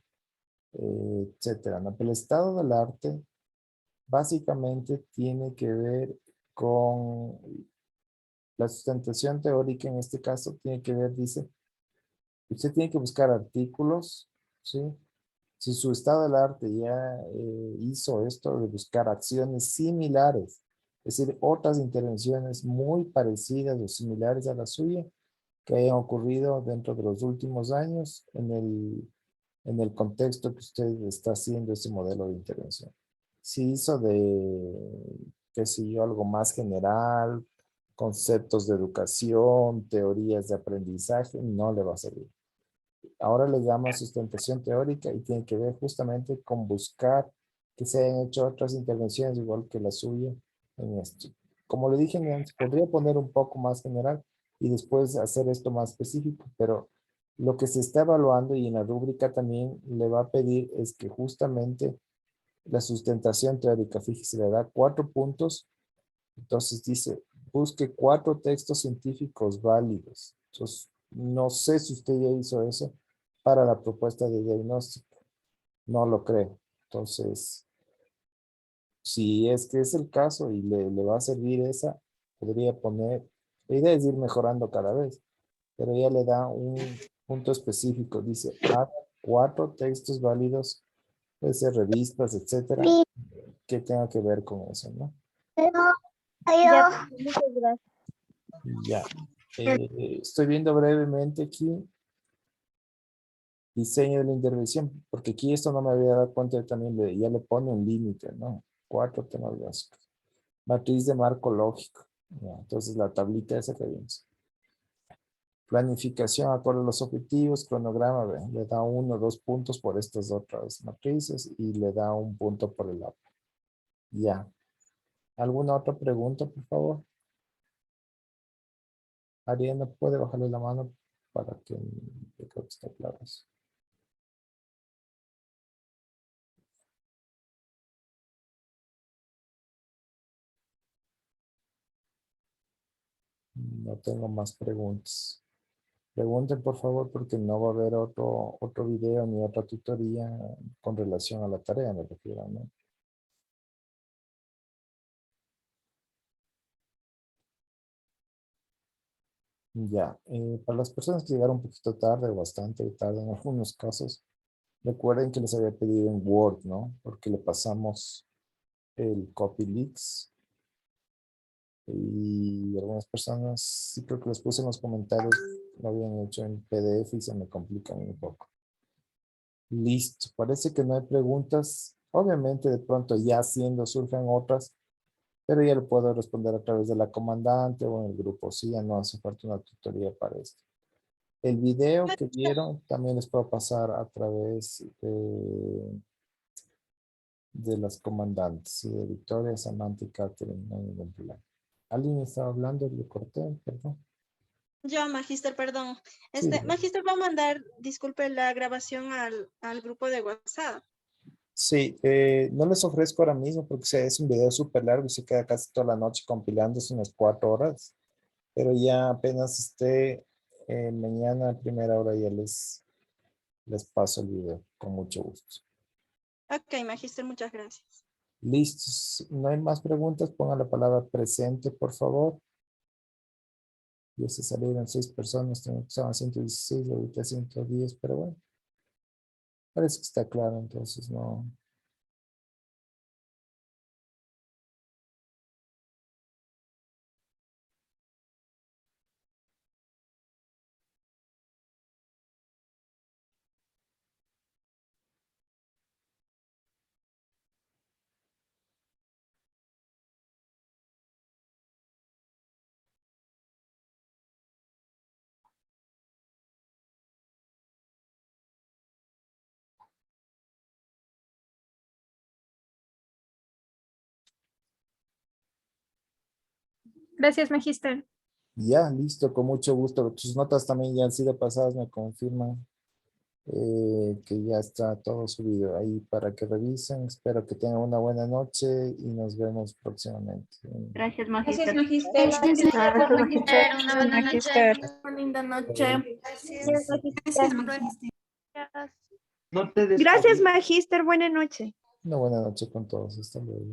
etcétera, ¿no? Pero el estado del arte básicamente tiene que ver con la sustentación teórica, en este caso tiene que ver, dice, usted tiene que buscar artículos, ¿sí? Si su estado del arte ya hizo esto de buscar acciones similares, es decir, otras intervenciones muy parecidas o similares a la suya que hayan ocurrido dentro de los últimos años en el contexto que usted está haciendo ese modelo de intervención. Si hizo de, qué sé yo, algo más general, conceptos de educación, teorías de aprendizaje, no le va a servir. Ahora le llamo sustentación teórica y tiene que ver justamente con buscar que se hayan hecho otras intervenciones igual que la suya en esto. Como le dije antes, podría poner un poco más general y después hacer esto más específico, pero lo que se está evaluando y en la rúbrica también le va a pedir es que justamente la sustentación teórica, fíjese, le da 4 puntos, entonces dice, busque 4 textos científicos válidos. Entonces, no sé si usted ya hizo eso para la propuesta de diagnóstico. No lo creo. Entonces, si es que es el caso y le va a servir esa, podría poner, la idea es ir mejorando cada vez, pero ya le da un punto específico. Dice, haga 4 textos válidos, puede ser revistas, etcétera, que tenga que ver con eso, ¿no? Ya, muchas gracias. Ya. Estoy viendo brevemente aquí. Diseño de la intervención, porque aquí esto no me había dado cuenta, también ya le pone un límite, ¿no? 4 temas básicos. Matriz de marco lógico. Ya, entonces la tablita esa que vimos. Planificación acorde a los objetivos, cronograma, ve, le da 1 o 2 puntos por estas otras matrices y le da 1 punto por el APA. Ya. ¿Alguna otra pregunta, por favor? Ariana, ¿puede bajarle la mano para que yo creo que está claro eso? No tengo más preguntas. Pregunten, por favor, porque no va a haber otro video ni otra tutoría con relación a la tarea, me refiero, ¿no? Ya, para las personas que llegaron un poquito tarde o bastante tarde en algunos casos, recuerden que les había pedido en Word, ¿no? Porque le pasamos el copy leaks y algunas personas, sí creo que les puse en los comentarios, lo habían hecho en PDF y se me complican un poco. Listo, parece que no hay preguntas. Obviamente de pronto ya haciendo surgen otras, pero ya lo puedo responder a través de la comandante o en el grupo. Sí, ya no hace falta una tutoría para esto. El video que vieron también les puedo pasar a través de las comandantes, de Victoria, Samantha y Catherine, no hay ningún problema. ¿Alguien estaba hablando? Le corté, perdón. Yo, Magíster, perdón. Sí, Magíster va a mandar, disculpe, la grabación al grupo de WhatsApp. sí, no les ofrezco ahora mismo porque es un video súper largo y se queda casi toda la noche compilándose unas 4 horas. Pero ya apenas esté mañana a primera hora ya les paso el video con mucho gusto. Ok, Magíster, muchas gracias. Listos. No hay más preguntas. Pongan la palabra presente, por favor. Ya se salieron 6 personas. Estaban 116, ahorita 110, pero bueno. Parece que está claro, entonces no. Gracias, Magíster. Ya, listo, con mucho gusto. Tus notas también ya han sido pasadas, me confirman que ya está todo subido ahí para que revisen. Espero que tengan una buena noche y nos vemos próximamente. Gracias, Magíster. Gracias, Magíster. Una buena noche. Una linda noche. Gracias, Magíster. Gracias, Magíster. Buenas noches. Una buena noche con todos. Hasta luego.